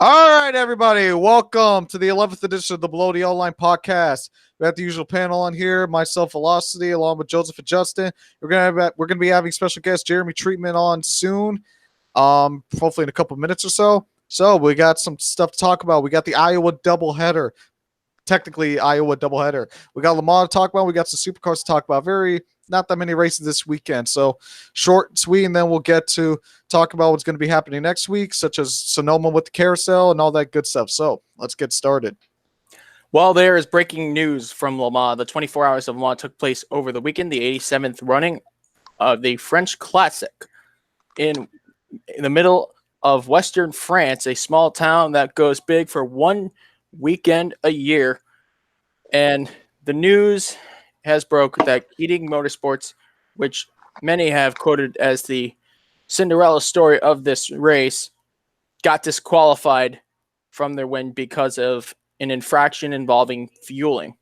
All right, everybody, welcome to the 11th edition of the Below the Line podcast. We have the usual panel on here, myself, Velocity, along with Joseph and Justin. We're gonna be having special guest Jeremy Treatment on soon, hopefully in a couple minutes or so. So we got some stuff to talk about. We got the Iowa doubleheader, technically Iowa doubleheader. We got Lamar to talk about. We got some supercars to talk about. Not that many races this weekend, so short and sweet, and then we'll get to talk about what's going to be happening next week, such as Sonoma with the carousel and all that good stuff. So let's get started. Well, there is breaking news from Le Mans. The 24 Hours of Le Mans took place over the weekend, the 87th running of the French Classic in the middle of Western France, a small town that goes big for one weekend a year. And the news has broke that Keating Motorsports, which many have quoted as the Cinderella story of this race, got disqualified from their win because of an infraction involving fueling.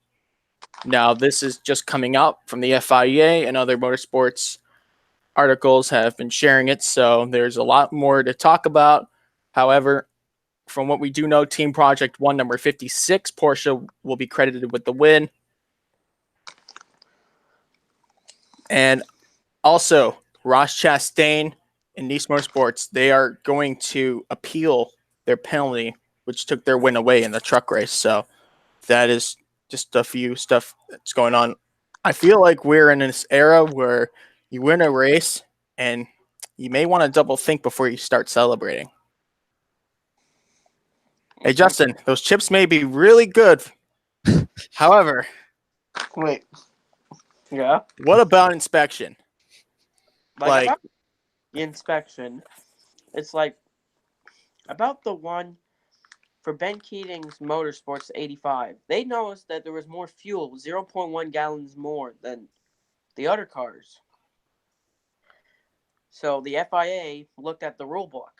Now, this is just coming out from the FIA, and other motorsports articles have been sharing it, so there's a lot more to talk about. However, from what we do know, Team Project 1, number 56, Porsche will be credited with the win. And also, Ross Chastain and Nice Motorsports, they are going to appeal their penalty, which took their win away in the truck race. So that is just a few stuff that's going on. I feel like we're in this era where you win a race and you may want to double think before you start celebrating. Hey, Justin, those chips may be really good. However, wait. Yeah. What about inspection? Like about the inspection, it's like about the one for Ben Keating's Motorsports 85. They noticed that there was more fuel, 0.1 gallons more than the other cars. So the FIA looked at the rule book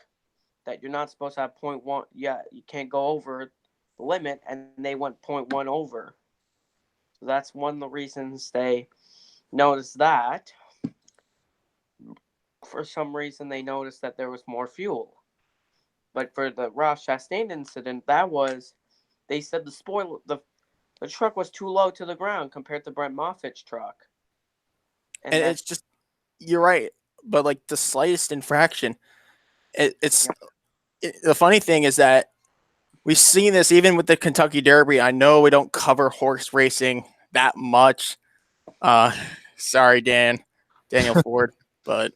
that you're not supposed to have 0.1. Yeah, you can't go over the limit, and they went 0.1 over. So that's one of the reasons they noticed that. For some reason, they noticed that there was more fuel. But for the Ross Chastain incident, they said the truck was too low to the ground compared to Brent Moffitt's truck. And it's just, you're right. But like the slightest infraction, the funny thing is that we've seen this even with the Kentucky Derby. I know we don't cover horse racing that much. Sorry, Daniel Ford, but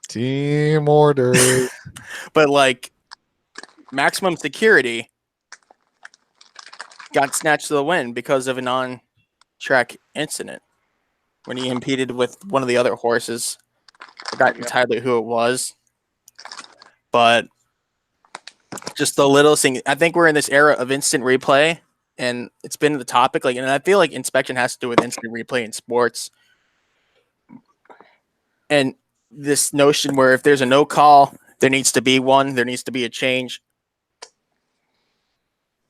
team order. But like Maximum Security got snatched to the win because of an on-track incident when he impeded with one of the other horses. I forgot entirely who it was, but just the little thing. I think we're in this era of instant replay, and it's been the topic. And I feel like inspection has to do with instant replay in sports. And this notion where if there's a no call, there needs to be one. There needs to be a change.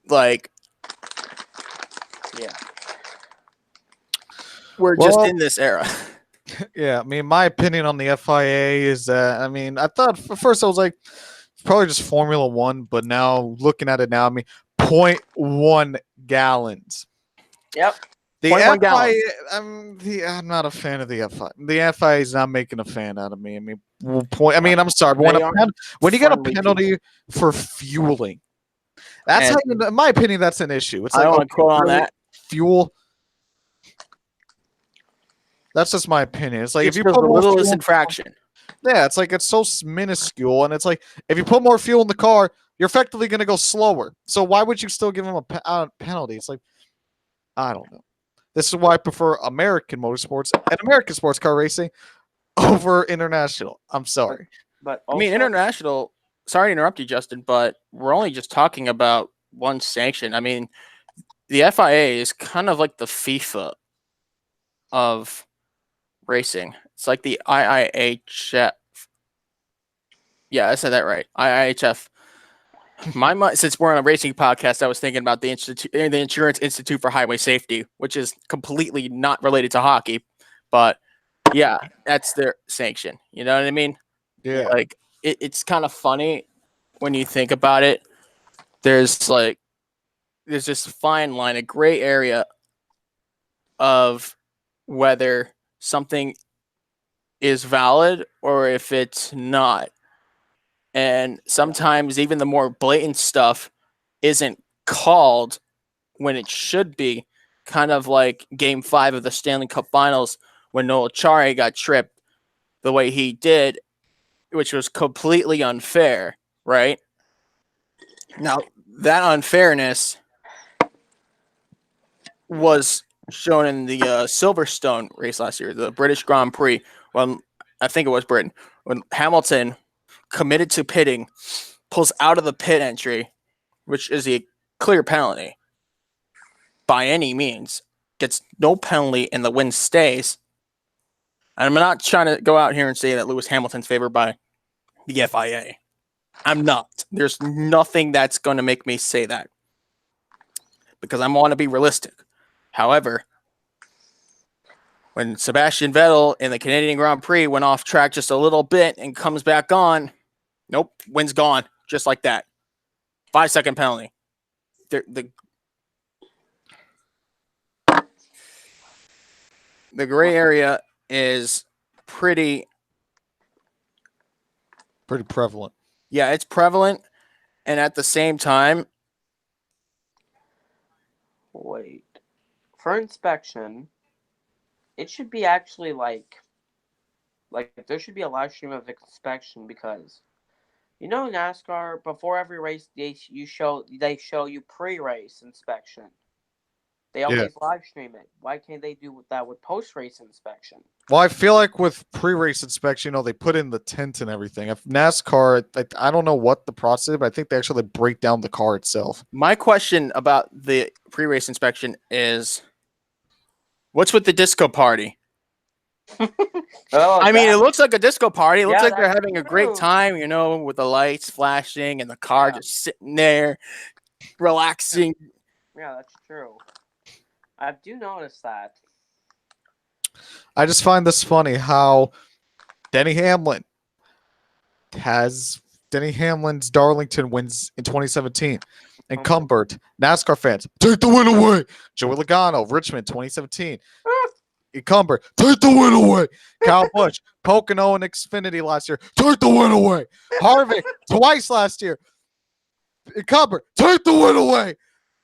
Like, yeah, we're just in this era. Yeah, I mean, my opinion on the FIA is that, I thought at first I was like, it's probably just Formula One, but now looking at it now, 0.1 gallons. Yep. The FIA, I'm not a fan of the FIA. The FIA is not making a fan out of me. I'm sorry, but when you get a penalty for fueling, that's how you, in my opinion, that's an issue. It's I don't want to quote on that. Fuel. That's just my opinion. It's like it's if you put the more littlest infraction. Yeah, it's like it's so minuscule, and it's like if you put more fuel in the car, you're effectively going to go slower. So why would you still give them a penalty? It's like, I don't know. This is why I prefer American motorsports and American sports car racing over international. I'm sorry. But also, international, sorry to interrupt you, Justin, but we're only just talking about one sanction. The FIA is kind of like the FIFA of racing. It's like the IIHF. Yeah, I said that right. IIHF. Since we're on a racing podcast, I was thinking about the Insurance Institute for Highway Safety, which is completely not related to hockey, but yeah, that's their sanction. You know what I mean? Yeah. Like it's kind of funny when you think about it. there's this fine line, a gray area of whether something is valid or if it's not. And sometimes even the more blatant stuff isn't called when it should be, kind of like Game 5 of the Stanley Cup Finals when Noel Chari got tripped the way he did, which was completely unfair, right? Now, that unfairness was shown in the Silverstone race last year, the British Grand Prix, when I think it was Britain, when Hamilton committed to pitting, pulls out of the pit entry, which is a clear penalty by any means, gets no penalty, and the win stays. And I'm not trying to go out here and say that Lewis Hamilton's favored by the FIA. I'm not. There's nothing that's going to make me say that because I want to be realistic. However, when Sebastian Vettel in the Canadian Grand Prix went off track just a little bit and comes back on, nope, win's gone, just like that. 5-second penalty. The gray area is pretty prevalent. Yeah, it's prevalent, and at the same time, wait, for inspection, it should be actually like there should be a live stream of inspection because, NASCAR before every race they show you pre-race inspection. They always live stream it. Why can't they do that with post-race inspection? Well, I feel like with pre-race inspection, they put in the tent and everything. If NASCAR, I don't know what the process is, but I think they actually break down the car itself. My question about the pre-race inspection is, what's with the disco party? I mean, it looks like a disco party. It looks like they're having a great time, with the lights flashing and the car just sitting there, relaxing. Yeah, that's true. I do notice that. I just find this funny how Denny Hamlin's Darlington wins in 2017. And Cumbert, NASCAR fans, take the win away. Joey Logano, Richmond, 2017. Cumbert, take the win away. Kyle Busch, Pocono and Xfinity last year, take the win away. Harvick, twice last year. Cumbert, take the win away.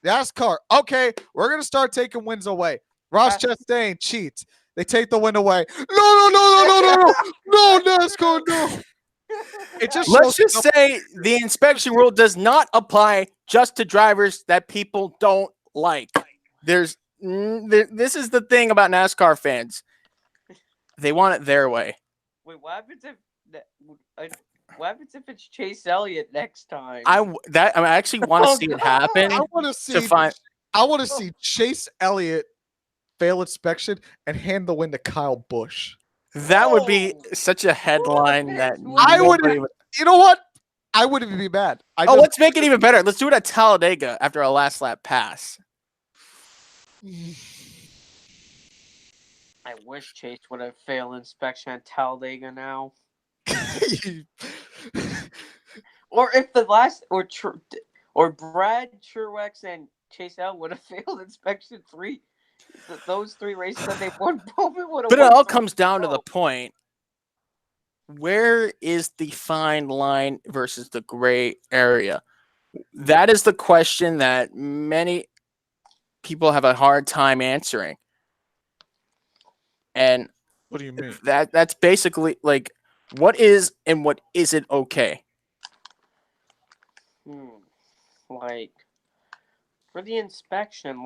NASCAR, okay, we're going to start taking wins away. Ross Chastain cheats. They take the win away. No, NASCAR, no. Let's just say the inspection rule does not apply just to drivers that people don't like. This is the thing about NASCAR fans. They want it their way. Wait, what happens if it's Chase Elliott next time? I actually want to see it happen. I want to see Chase Elliott fail inspection and hand the win to Kyle Busch. That would be such a headline that I would. You know what? I wouldn't be mad. Let's make it even better. Let's do it at Talladega after a last lap pass. I wish Chase would have failed inspection at Talladega now. Or if the last or Brad Truex and Chase Elliott would have failed inspection 3. Those 3 races that they won, but it all comes down to the point: where is the fine line versus the gray area? That is the question that many people have a hard time answering. And what do you mean? That's basically like, what is and what isn't okay? Like for the inspection,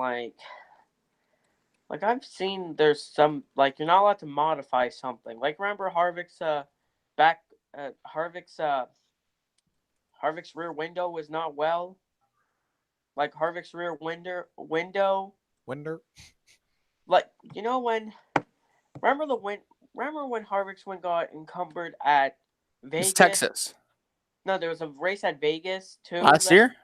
like I've seen there's some, you're not allowed to modify something. Like, remember Harvick's Harvick's rear window was not well. Like Harvick's rear window. Like, remember when Harvick's win got encumbered at Vegas? It's Texas. No, there was a race at Vegas too. Last year?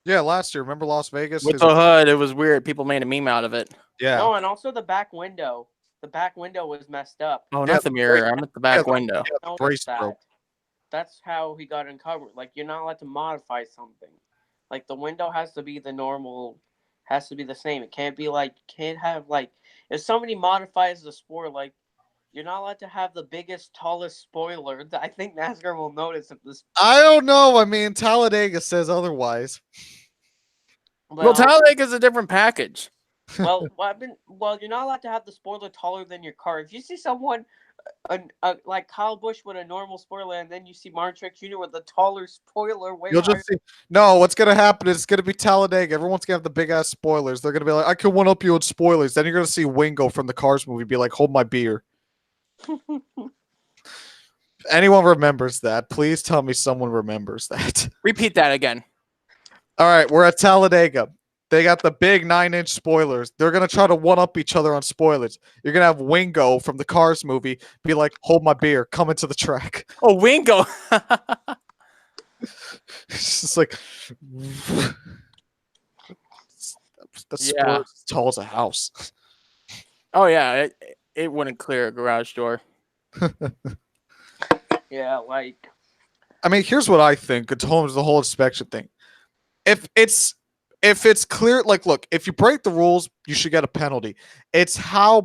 Yeah, last year. Remember Las Vegas? With the hood, it was weird. People made a meme out of it. Yeah. No, and also the back window. The back window was messed up. Oh, not the mirror. I'm at the back window. Brace That's how he got uncovered. Like, you're not allowed to modify something. Like the window has to be the normal, has to be the same. It can't be like can't have like if somebody modifies the sport like. You're not allowed to have the biggest, tallest spoiler. I think NASCAR will notice if this. I don't know. I mean, Talladega says otherwise. Well, Well, Talladega is a different package. well, you're not allowed to have the spoiler taller than your car. If you see someone, like Kyle Busch with a normal spoiler, and then you see Martin Truex Jr. with a taller spoiler, way You'll higher. just see. No, what's gonna happen is it's gonna be Talladega. Everyone's gonna have the big ass spoilers. They're gonna be like, I can one up you with spoilers. Then you're gonna see Wingo from the Cars movie be like, hold my beer. Anyone remembers that? Please tell me someone remembers that. Repeat that again. All right, we're at Talladega. They got the big 9-inch spoilers. They're gonna try to one up each other on spoilers. You're gonna have Wingo from the Cars movie be like, hold my beer, come into the track. Oh, Wingo. It's just like the Yeah. spoiler's as tall as a house. Oh yeah, it wouldn't clear a garage door. Yeah, like I mean, here's what I think. It's home the whole inspection thing. If it's clear, like, look, if you break the rules, you should get a penalty. It's how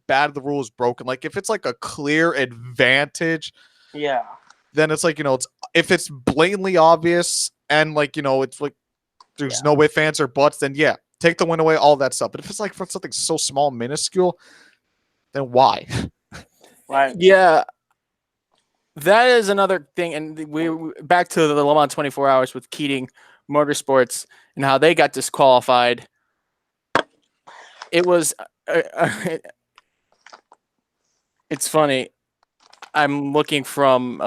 bad the rule is broken. Like, if it's like a clear advantage, yeah, then it's like, it's if it's blatantly obvious and like, it's like there's no ifs, ands, or buts, then yeah, take the win away, all that stuff. But if it's like for something so small, minuscule, then why? right. Yeah, that is another thing. And we back to the Le Mans 24 Hours with Keating Motorsports and how they got disqualified. It was it's funny. I'm looking from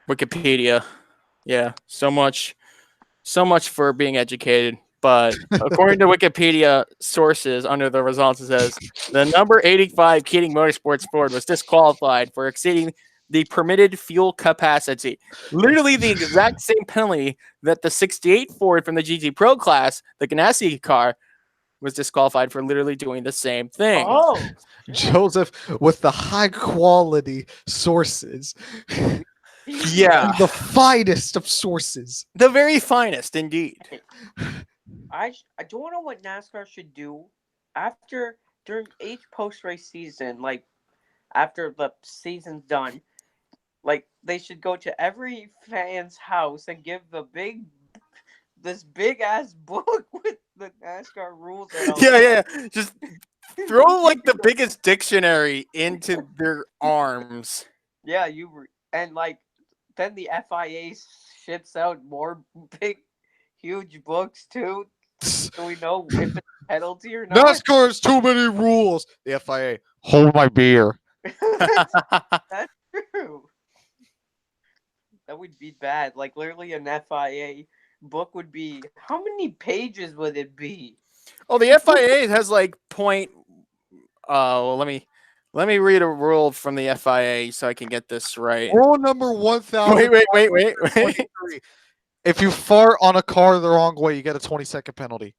Wikipedia. Yeah, so much for being educated. But according to Wikipedia sources, under the results, it says the number 85 Keating Motorsports Ford was disqualified for exceeding the permitted fuel capacity. Literally the exact same penalty that the 68 Ford from the GT Pro class, the Ganassi car, was disqualified for literally doing the same thing. Oh, Joseph with the high quality sources. Yeah. The finest of sources. The very finest, indeed. I don't know what NASCAR should do during each post race season, like after the season's done. Like they should go to every fan's house and give this big ass book with the NASCAR rules and all Yeah. Just throw like the biggest dictionary into their arms. Yeah, and like then the FIA ships out more big, huge books too, so we know if it's a penalty or not. NASCAR has too many rules. The FIA, hold my beer. That's true. That would be bad. Like literally an FIA book would be. How many pages would it be? Oh, the FIA has like point. Well, let me read a rule from the FIA so I can get this right. Rule number 1000. Wait. If you fart on a car the wrong way, you get a 20-second penalty.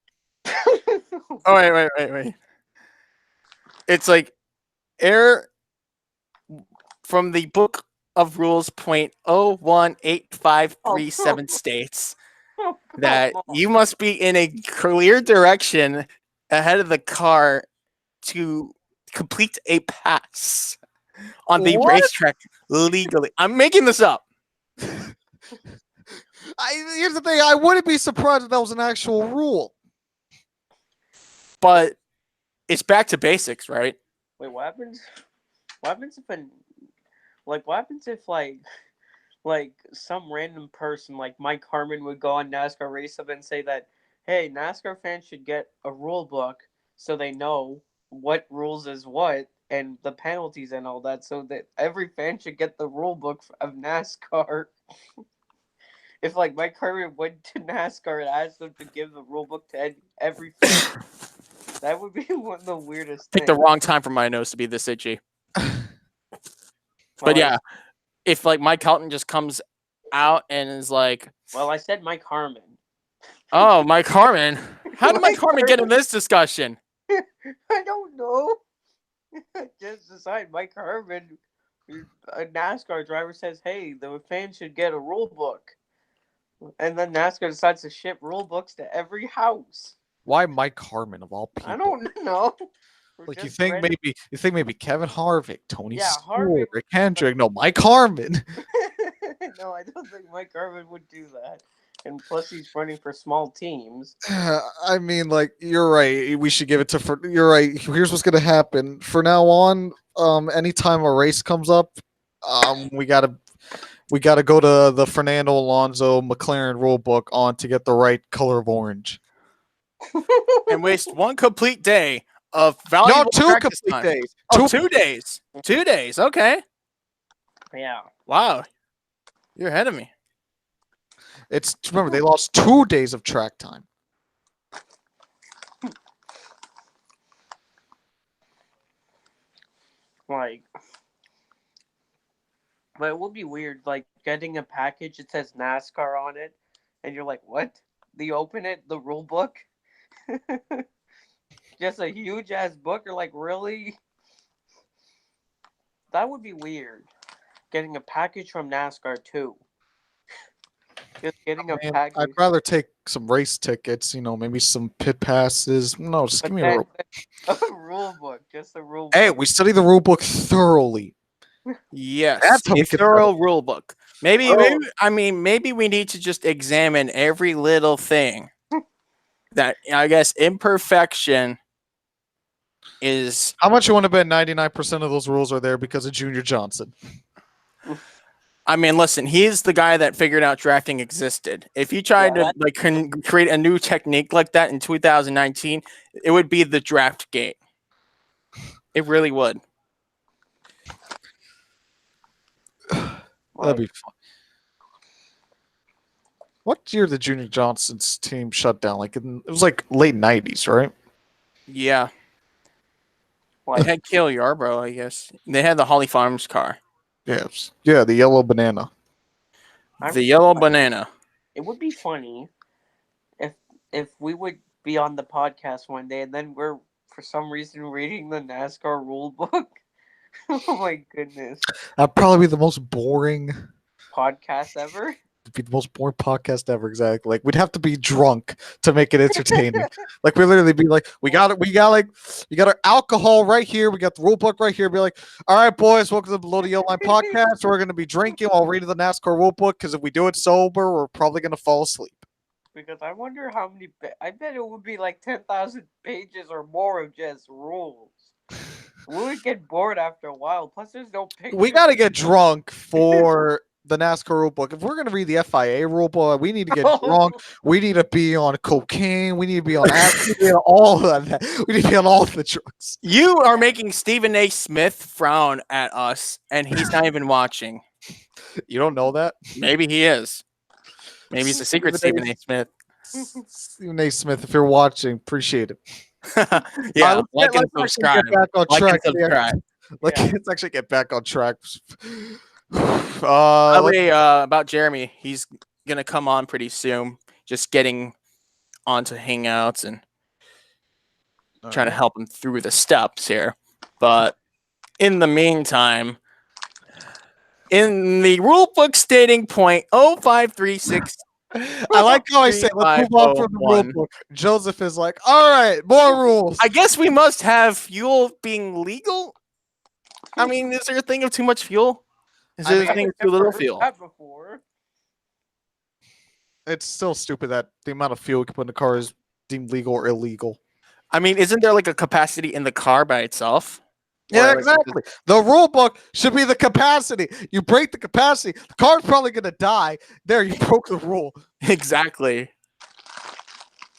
Oh, wait. It's like air from the book of rules point 018537 states that you must be in a clear direction ahead of the car to complete a pass on the racetrack legally. I'm making this up. Here's the thing. I wouldn't be surprised if that was an actual rule. But it's back to basics, right? Wait, what happens? What happens if like some random person like Mike Harmon would go on NASCAR Race Up and say that, hey, NASCAR fans should get a rule book so they know what rules is what and the penalties and all that, so that every fan should get the rule book of NASCAR. If like Mike Harmon went to NASCAR and asked them to give the rule book to every fan, that would be one of the weirdest Pick things. the wrong time for my nose to be this itchy. But yeah, if like Mike Helton just comes out and is like, well, I said Mike Harmon. oh, Mike Harmon. How did Mike Harmon get in this discussion? I don't know. Just decide Mike Harmon, a NASCAR driver, says, hey, the fans should get a rule book. And then NASCAR decides to ship rule books to every house. Why Mike Harmon of all people? I don't know. We're Like you just think ready- maybe Kevin Harvick, Tony Yeah, Stewart, Harvick. Kendrick. No, Mike Harmon. No, I don't think Mike Garvin would do that. And plus, he's running for small teams. I mean, like you're right. We should give it to. You're right. Here's what's gonna happen. For now on, anytime a race comes up, we gotta go to the Fernando Alonso McLaren rule book on to get the right color of orange. And waste one complete day of No, valuable 2 practice complete time. days. Oh, 2 days. 2 days. Okay. Yeah. Wow. You're ahead of me. It's remember they lost 2 days of track time. Like, but it would be weird, like getting a package that says NASCAR on it, and you're like, "What?" You open it, the rule book, just a huge ass book. You're like, "Really?" That would be weird. Getting a package from NASCAR too. Just getting a Man, package. I'd rather take some race tickets. Maybe some pit passes. No, just But give me a then rule. a rule book, just a rule Hey, book. we study the rule book thoroughly. Yes, That's how a we can thorough rule book. Maybe we need to just examine every little thing. That I guess imperfection is. How much you want to bet 99% of those rules are there because of Junior Johnson? I mean, listen, he's the guy that figured out drafting existed. If you tried to create a new technique like that in 2019, it would be the draft gate. It really would. That'd be fun. What year did Junior Johnson's team shut down? It was like late 90s, right? Yeah. They had Cale Yarbrough, I guess. They had the Holly Farms car. Yes. Yeah, the yellow banana. The yellow banana. It would be funny if we would be on the podcast one day and then we're for some reason reading the NASCAR rule book. Oh my goodness. That'd probably be the most boring Podcast ever. It'd be the most boring podcast ever. Exactly. Like we'd have to be drunk to make it entertaining. Like we literally be like, we got our alcohol right here. We got the rule book right here. Be like, all right, boys, welcome to the Below the Yellow Line podcast. We're gonna be drinking while reading the NASCAR rule book because if we do it sober, we're probably gonna fall asleep. Because I wonder how many. I bet it would be like 10,000 pages or more of just rules. We would get bored after a while. Plus, there's no pictures. We gotta get drunk for the NASCAR rule book. If we're gonna read the FIA rule book, we need to get drunk. We need to be on cocaine. We need to be on acid. We need all of that. We need to be on all the drugs. You are making Stephen A. Smith frown at us, and he's not even watching. You don't know that? Maybe he is. Maybe he's a secret Stephen A. Smith. Stephen A. Smith, if you're watching, appreciate it. Yeah, let's and subscribe. Get back on track. Let's actually get back on track. About Jeremy, he's gonna come on pretty soon. Just getting onto Hangouts and trying to help him through the steps here. But in the meantime, in the rule book stating point 0536. I like how I say, let's move on from the rule book. Joseph is like, all right, more rules. I guess we must have fuel being legal. I mean, is there a thing of too much fuel? Is there a thing of too little fuel? It's still stupid that the amount of fuel we can put in the car is deemed legal or illegal. I mean, isn't there like a capacity in the car by itself? Yeah, exactly. The rule book should be the capacity. You break the capacity, the car's probably going to die. There, you broke the rule. Exactly.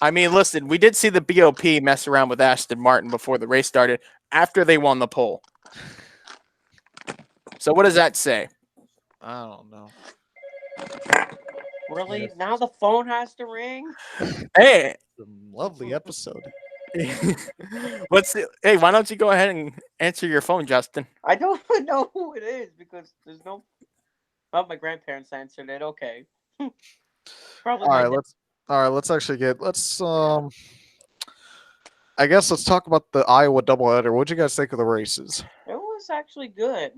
I mean, listen, we did see the BOP mess around with Aston Martin before the race started, after they won the pole. So what does that say? I don't know. Really? Now the phone has to ring? Hey. Lovely episode. Hey, why don't you go ahead and answer your phone, Justin? I don't know who it is because there's no. Well, my grandparents answered it. Okay. Probably. All right. Let's I guess let's talk about the Iowa doubleheader. What'd you guys think of the races? It was actually good.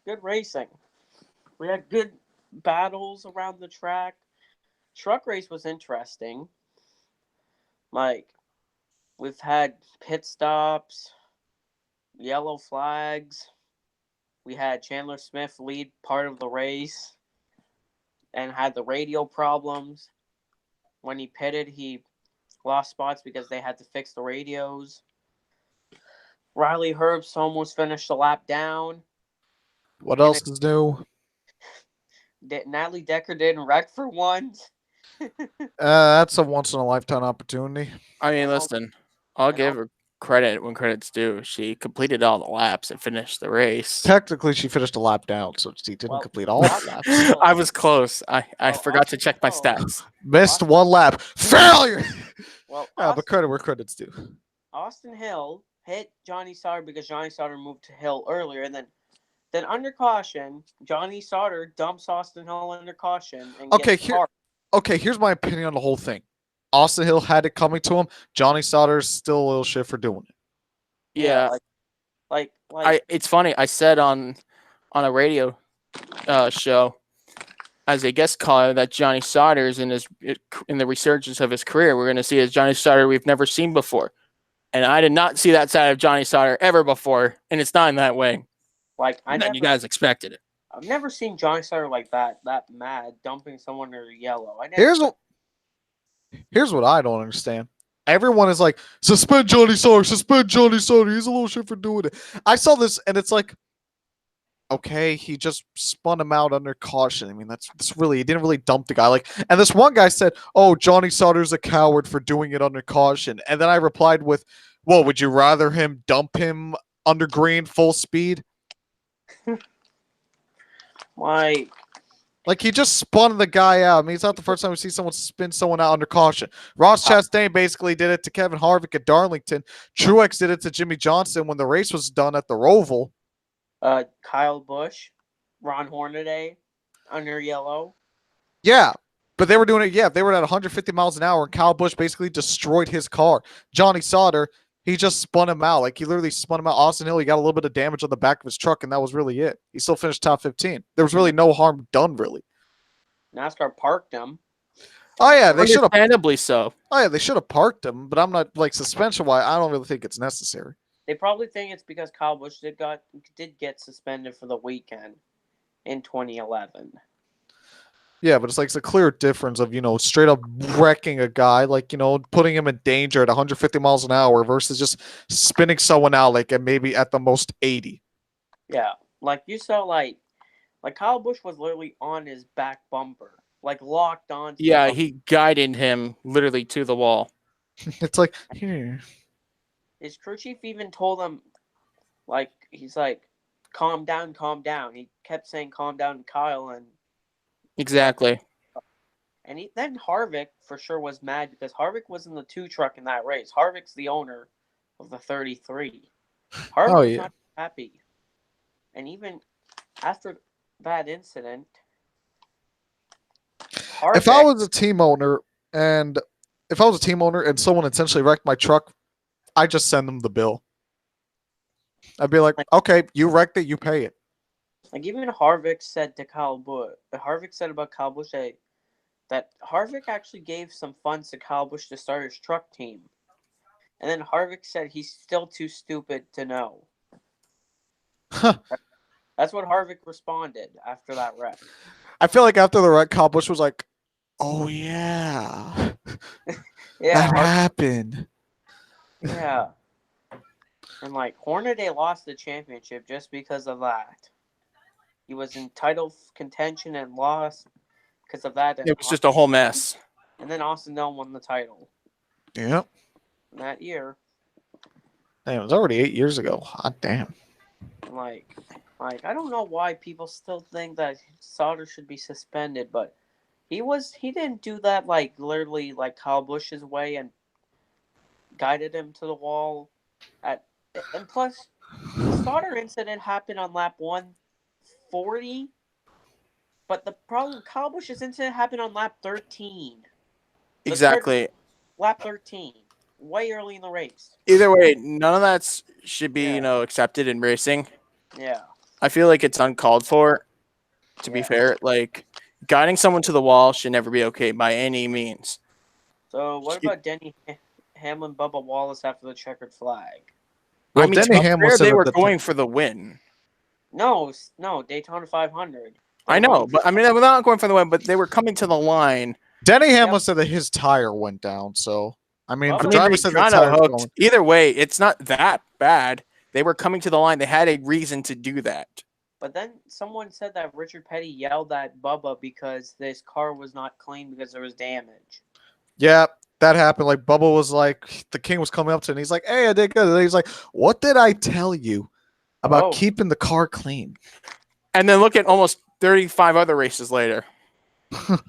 Good racing. We had good battles around the track. truck race was interesting. Like, we've had pit stops, yellow flags. We had Chandler Smith lead part of the race and had the radio problems. When he pitted, he lost spots because they had to fix the radios. Riley Herbst almost finished a lap down. What else is new? Natalie Decker didn't wreck for once. That's a once in a lifetime opportunity. I mean, listen, I'll give her credit when credit's due. She completed all the laps and finished the race. Technically, she finished a lap down, so she didn't complete all the laps. I was close. I forgot to check my stats. Missed one lap. Failure. Well, but credit where credit's due. Austin Hill hit Johnny Sauter because Johnny Sauter moved to Hill earlier, and then under caution, Johnny Sauter dumps Austin Hill under caution. And here's my opinion on the whole thing. Austin Hill had it coming to him. Johnny Sauter's still a little shit for doing it. Yeah. It's funny. I said on a radio show as a guest caller that Johnny Sauter's in the resurgence of his career, we're going to see a Johnny Sauter we've never seen before. And I did not see that side of Johnny Sauter ever before, and it's not in that way. You guys expected it. I've never seen Johnny Sauter like that mad, dumping someone under yellow. Here's what I don't understand. Everyone is like, suspend Johnny Sauter, suspend Johnny Sauter. He's a little shit for doing it. I saw this, and it's like, okay, he just spun him out under caution. I mean, that's really, he didn't really dump the guy. And this one guy said, oh, Johnny Sauter's a coward for doing it under caution. And then I replied with, well, would you rather him dump him under green full speed? Like, he just spun the guy out. I mean, it's not the first time we see someone spin someone out under caution. Ross Chastain basically did it to Kevin Harvick at Darlington. Truex did it to Jimmy Johnson when the race was done at the Roval. Kyle Busch, Ron Hornaday, under yellow. Yeah, but they were doing it. Yeah, they were at 150 miles an hour, and Kyle Busch basically destroyed his car. Johnny Sauter, he just spun him out. Like, he literally spun him out. Austin Hill, he got a little bit of damage on the back of his truck, and that was really it. He still finished top 15. There was really no harm done, really. NASCAR parked him. Oh, yeah, they should have. Understandably so. Oh, yeah, they should have parked him, but I'm not, suspension-wise, I don't really think it's necessary. They probably think it's because Kyle Busch did get suspended for the weekend in 2011. Yeah, but it's a clear difference of, straight up wrecking a guy, putting him in danger at 150 miles an hour versus just spinning someone out, at maybe at the most 80. Yeah, you saw, Kyle Busch was literally on his back bumper, locked on. Yeah, he guided him literally to the wall. It's here. His crew chief even told him, he's calm down, calm down. He kept saying, calm down, Kyle, and exactly. And then Harvick for sure was mad because Harvick was in the 2 truck in that race. Harvick's the owner of the 33. Harvick was not happy. And even after that incident, Harvick, if I was a team owner and someone intentionally wrecked my truck, I'd just send them the bill. I'd be like, okay, you wrecked it, you pay it. Even Harvick said to Kyle Busch, Harvick said about Kyle Busch that Harvick actually gave some funds to Kyle Busch to start his truck team. And then Harvick said he's still too stupid to know. Huh. That's what Harvick responded after that wreck. I feel like after the wreck, Kyle Busch was like, oh, yeah. Yeah, that happened. Yeah. And Hornaday lost the championship just because of that. He was in title contention and lost because of that. It was just a whole mess. And then Austin Dillon won the title. Yep. That year. Damn, it was already 8 years ago. Hot damn. I don't know why people still think that Sauter should be suspended, but he didn't do that literally Kyle Busch's way and guided him to the wall. And plus, the Sauter incident happened on lap 140, but the problem, Kyle Busch's incident happened on lap 13. Exactly. Lap 13, way early in the race. Either way, none of that should be, accepted in racing. Yeah. I feel like it's uncalled for, to be fair. Guiding someone to the wall should never be okay by any means. So what about Denny Hamlin, Bubba Wallace after the checkered flag? Well, I mean, Denny to be Hamlin fair, said they at were the going for the win. No, Daytona 500. I know, but I mean, they're not going for the win, but they were coming to the line. Denny Hamlin said that his tire went down. So I mean, Well, the I mean, driver They said the kind tire of was hooked. going. Either way, it's not that bad. They were coming to the line. They had a reason to do that. But then someone said that Richard Petty yelled at Bubba because this car was not clean because there was damage. Yeah, that happened. Like Bubba was like, the king was coming up to him. And he's like, "Hey, I did good." And he's like, "What did I tell you about keeping the car clean?" And then look at almost 35 other races later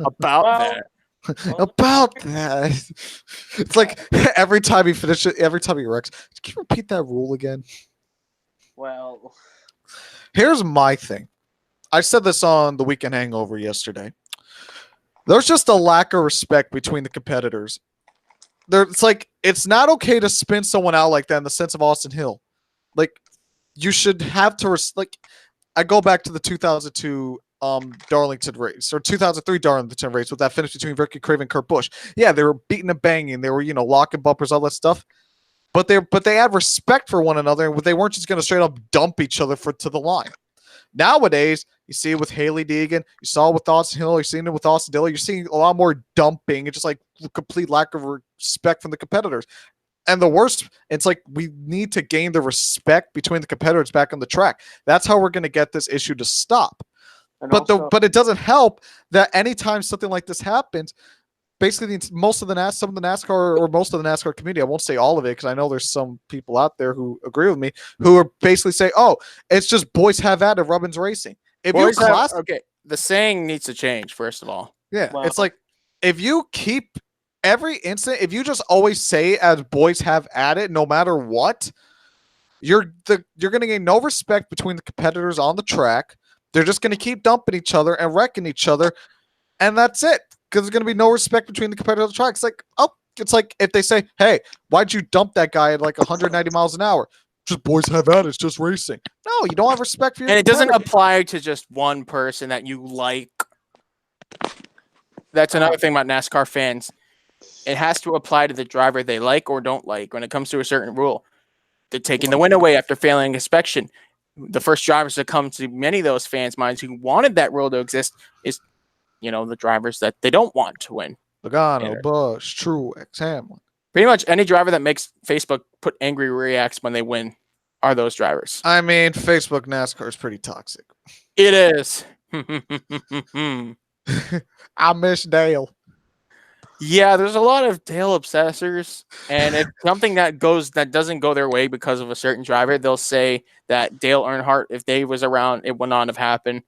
about that. About that. It's like every time he finishes, every time he wrecks. Can you repeat that rule again? Well, here's my thing. I said this on the Weekend Hangover yesterday. There's just a lack of respect between the competitors. It's like it's not okay to spin someone out like that in the sense of Austin Hill. Like you should have to like. I go back to the 2002 Darlington race or 2003 Darlington race with that finish between Ricky Craven and Kurt Busch. Yeah, they were beating and banging. They were locking bumpers, all that stuff. But they had respect for one another, and they weren't just going to straight up dump each other to the line. Nowadays, you see it with Haley Deegan, you saw it with Austin Hill, you're seeing it with Austin Dillon, you're seeing a lot more dumping and just like complete lack of respect from the competitors. And the worst, it's like we need to gain the respect between the competitors back on the track. That's how we're going to get this issue to stop. But it doesn't help that anytime something like this happens, basically some of the NASCAR or most of the NASCAR community, I won't say all of it because I know there's some people out there who agree with me, who are basically say, "Oh, it's just boys have at it, Rubbins Racing." Okay, the saying needs to change first of all. Yeah, it's like if you keep every incident, if you just always say as boys have at it, no matter what, you're going to gain no respect between the competitors on the track. They're just going to keep dumping each other and wrecking each other, and that's it. Because there's going to be no respect between the competitors on the track. It's like if they say, "Hey, why'd you dump that guy at like 190 miles an hour?" Just boys have at it. It's just racing. No, you don't have respect for your. And it doesn't apply to just one person that you like. That's another thing about NASCAR fans. It has to apply to the driver they like or don't like when it comes to a certain rule. They're taking the win away after failing inspection. The first drivers that come to many of those fans' minds who wanted that rule to exist is, the drivers that they don't want to win. Logano, Busch, Truex, Hamlin. Pretty much any driver that makes Facebook put angry reacts when they win are those drivers. I mean, Facebook NASCAR is pretty toxic. It is. I miss Dale. Yeah, there's a lot of Dale obsessors, and if something that doesn't go their way because of a certain driver, they'll say that Dale Earnhardt, if Dave was around, it would not have happened.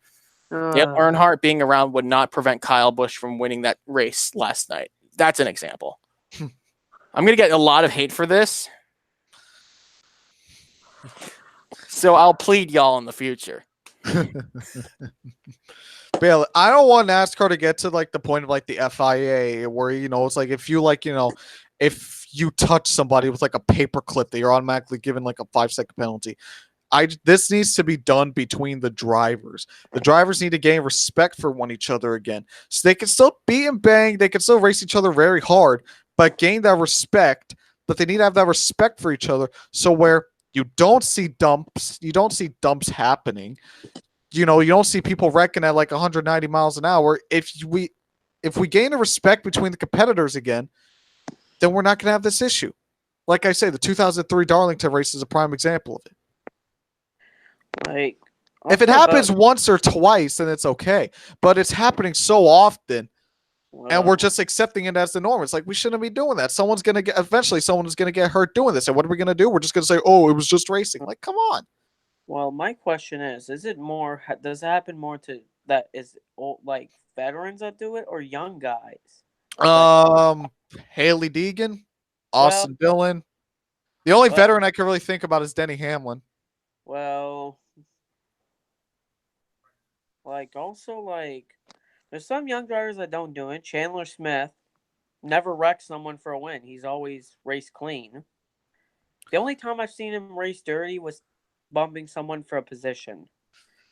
Dale Earnhardt being around would not prevent Kyle Busch from winning that race last night. That's an example. I'm gonna get a lot of hate for this, so I'll plead y'all in the future. Bill, I don't want NASCAR to get to like the point of like the FIA where it's like if you if you touch somebody with like a paper clip that you're automatically given like a 5-second penalty. This needs to be done between the drivers. The drivers need to gain respect for one each other again. So they can still beat and bang, they can still race each other very hard, but gain that respect. But they need to have that respect for each other. So where you don't see dumps happening. You don't see people wrecking at like 190 miles an hour. If we gain a respect between the competitors again, then we're not going to have this issue. Like I say, the 2003 Darlington race is a prime example of it. Like, if it happens once or twice, then it's okay. But it's happening so often, and we're just accepting it as the norm. It's like we shouldn't be doing that. Eventually someone is going to get hurt doing this. And what are we going to do? We're just going to say, "Oh, it was just racing." Like, come on. Well, my question is it more, does it happen more to that is like veterans that do it or young guys? Haley Deegan, Austin Dillon. The only veteran I can really think about is Denny Hamlin. Well, there's some young drivers that don't do it. Chandler Smith never wrecked someone for a win. He's always raced clean. The only time I've seen him race dirty was bumping someone for a position.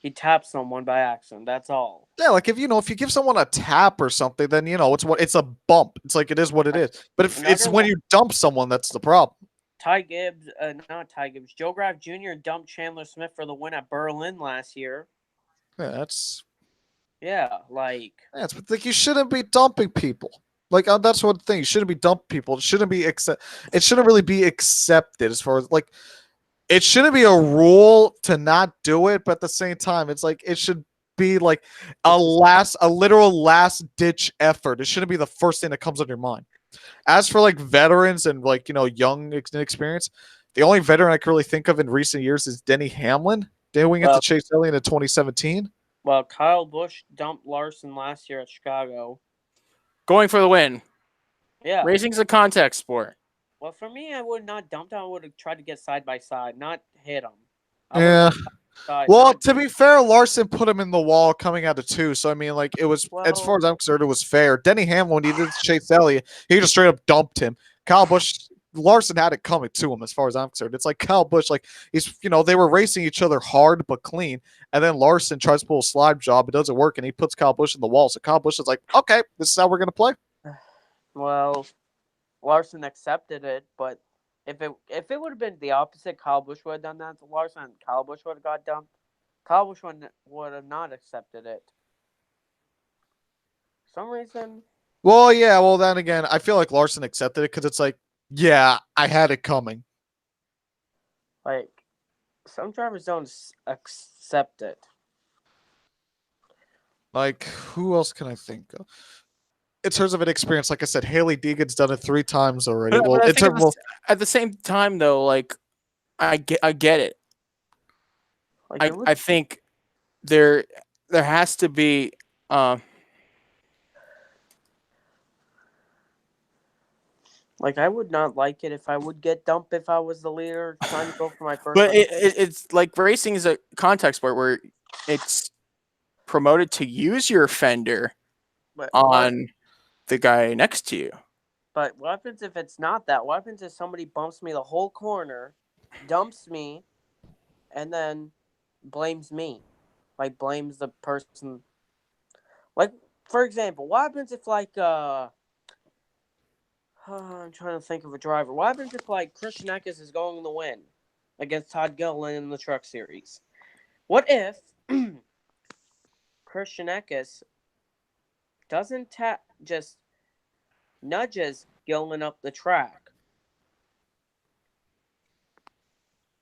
He tapped someone by accident. That's all. Yeah, like if you give someone a tap or something, then it's a bump. It's like it is what it is. But if it's Another when one- you dump someone, that's the problem. not Ty Gibbs, Joe Graf Jr. dumped Chandler Smith for the win at Berlin last year. Yeah, that's Like you shouldn't be dumping people. Like that's one thing. You shouldn't be dumping people. It shouldn't be It shouldn't really be accepted as far as like. It shouldn't be a rule to not do it, but at the same time, it's like it should be like a literal last ditch effort. It shouldn't be the first thing that comes on your mind. As for like veterans and like young experience, the only veteran I can really think of in recent years is Denny Hamlin doing it to Chase Elliott in 2017. Well, Kyle Busch dumped Larson last year at Chicago. Going for the win. Yeah. Racing's a contact sport. Well, for me, I would not dump him. I would have tried to get side by side, not hit him. Yeah. Well, to be fair, Larson put him in the wall coming out of 2. So, I mean, like, it was, as far as I'm concerned, it was fair. Denny Hamlin, when he did Chase Elliott, he just straight up dumped him. Kyle Busch, Larson had it coming to him, as far as I'm concerned. It's like Kyle Busch, like, they were racing each other hard but clean. And then Larson tries to pull a slide job. It doesn't work, and he puts Kyle Busch in the wall. So, Kyle Busch is like, okay, this is how we're going to play. Well, Larson accepted it, but if it would have been the opposite, Kyle Busch would have done that to Larson, and Kyle Busch would have got dumped. Kyle Busch would have not accepted it. For some reason. Well, yeah. Well, then again, I feel like Larson accepted it because it's like, yeah, I had it coming. Like, some drivers don't accept it. Like, who else can I think of? In terms of an experience, like I said, Haley Deegan's done it 3 times already. Well, at the same time, though, like I get it. Like, I think there has to be. Like, I would not like it if I would get dumped if I was the leader trying to go for my first. But it's like racing is a contact sport where it's promoted to use your fender on the guy next to you. But what happens if it's not that? What happens if somebody bumps me the whole corner, dumps me, and then blames me? Like, blames the person. Like, for example, what happens if, like, I'm trying to think of a driver. What happens if, like, Christian Eckes is going to win against Todd Gilliland in the Truck Series? What if Christian Eckes doesn't just nudges Gilliland up the track?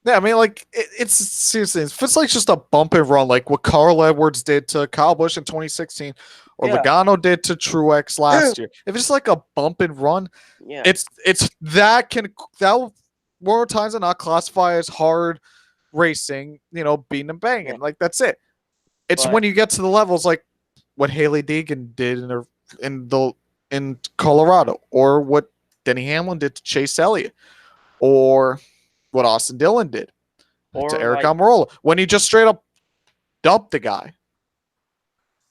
Yeah, I mean, like, it's seriously, if it's like just a bump and run, like what Carl Edwards did to Kyle Busch in 2016, or Logano did to Truex last year. If it's like a bump and run, it's that more times than not classify as hard racing, beating and banging. Yeah. Like, that's it. It's when you get to the levels like what Haley Deegan did in Colorado, or what Denny Hamlin did to Chase Elliott, or what Austin Dillon did to Eric Almirola, when he just straight up dumped the guy.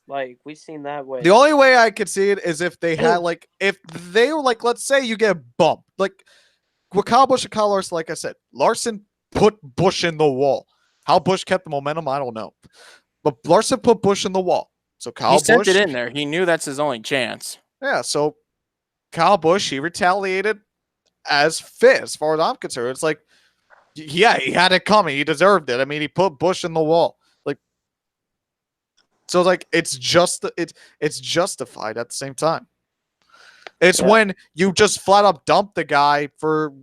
Like, we've seen that way. The only way I could see it is if they had, like, if they were like, let's say you get bumped, like with Kyle Busch and Kyle Larson. Like I said, Larson put Busch in the wall. How Busch kept the momentum, I don't know, but Larson put Busch in the wall. So Kyle Busch sent it in there. He knew that's his only chance. Yeah. So Kyle Busch, he retaliated as fit, as far as I'm concerned. It's like, yeah, he had it coming. He deserved it. I mean, he put Busch in the wall. Like, so like it's justified at the same time. It's when you just flat up dump the guy for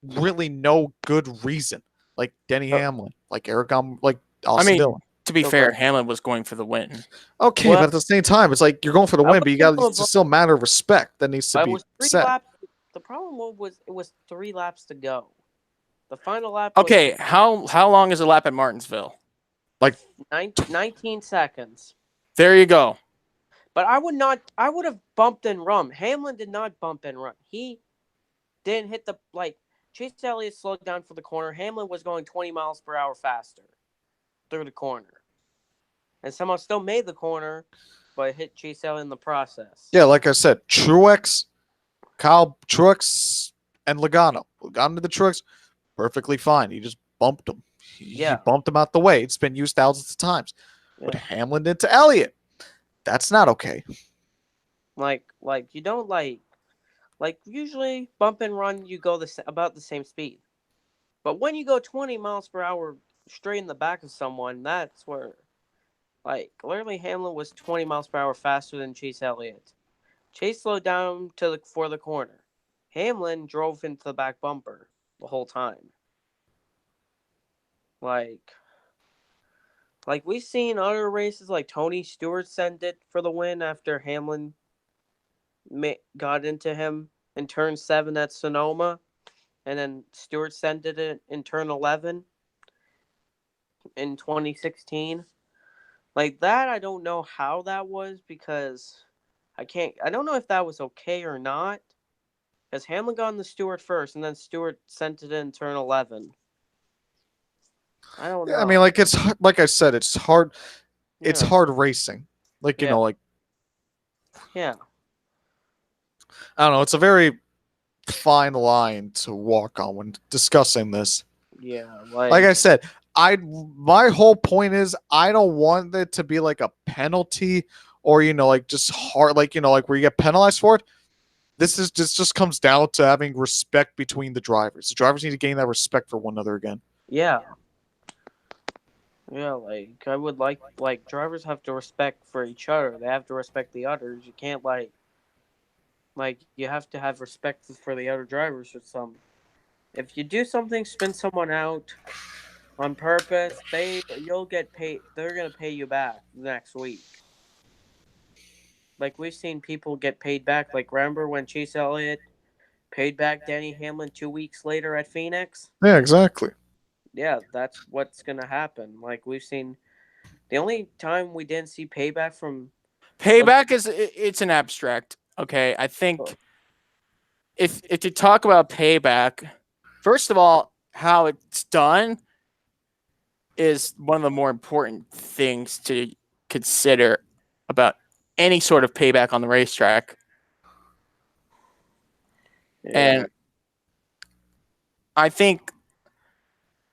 really no good reason, like Denny Hamlin, like Austin Dillon. To be fair, Hamlin was going for the win. Okay, but at the same time, it's like you're going for the win, but it's still a matter of respect that needs to be set. The problem was it was 3 laps to go. The final lap. Okay, how long is a lap at Martinsville? Like 19 seconds. There you go. But I would have bumped and run. Hamlin did not bump and run. He didn't hit Chase Elliott slowed down for the corner. Hamlin was going 20 miles per hour faster through the corner. And somehow still made the corner, but hit Chase Elliott in the process. Yeah, like I said, Truex and Logano. Logano to the Truex, perfectly fine. He just bumped him. He bumped him out the way. It's been used thousands of times. But Yeah. Hamlin did to Elliott. That's not okay. Like you don't like usually bump and run, you go about the same speed. But when you go 20 miles per hour straight in the back of someone, that's where, like, literally Hamlin was 20 miles per hour faster than Chase Elliott. Chase slowed down for the corner. Hamlin drove into the back bumper the whole time. Like we've seen other races, like Tony Stewart sent it for the win after Hamlin got into him in turn 7 at Sonoma, and then Stewart sent it in turn 11 in 2016. Like that, I don't know how that was, because I don't know if that was okay or not, because Hamlin got on the Stewart first, and then Stewart sent it in turn 11. I don't know. I mean, like, it's like I said, it's hard. Yeah. It's hard racing. Like, you know, like, yeah. I don't know. It's a very fine line to walk on when discussing this. Yeah, like I said, my whole point is I don't want it to be like a penalty, or like just hard, like like where you get penalized for it. This just comes down to having respect between the drivers. The drivers need to gain that respect for one another again. Yeah. Yeah, like I would like drivers have to respect for each other. They have to respect the others. You can't like you have to have respect for the other drivers or something. If you do something, spin someone out on purpose, you'll get paid. They're gonna pay you back next week. Like we've seen people get paid back. Like remember when Chase Elliott paid back Denny Hamlin 2 weeks later at Phoenix? Yeah, exactly. Yeah, that's what's gonna happen. Like we've seen, the only time we didn't see payback from it's an abstract. Okay, I think if you talk about payback, first of all, how it's done is one of the more important things to consider about any sort of payback on the racetrack. Yeah. And I think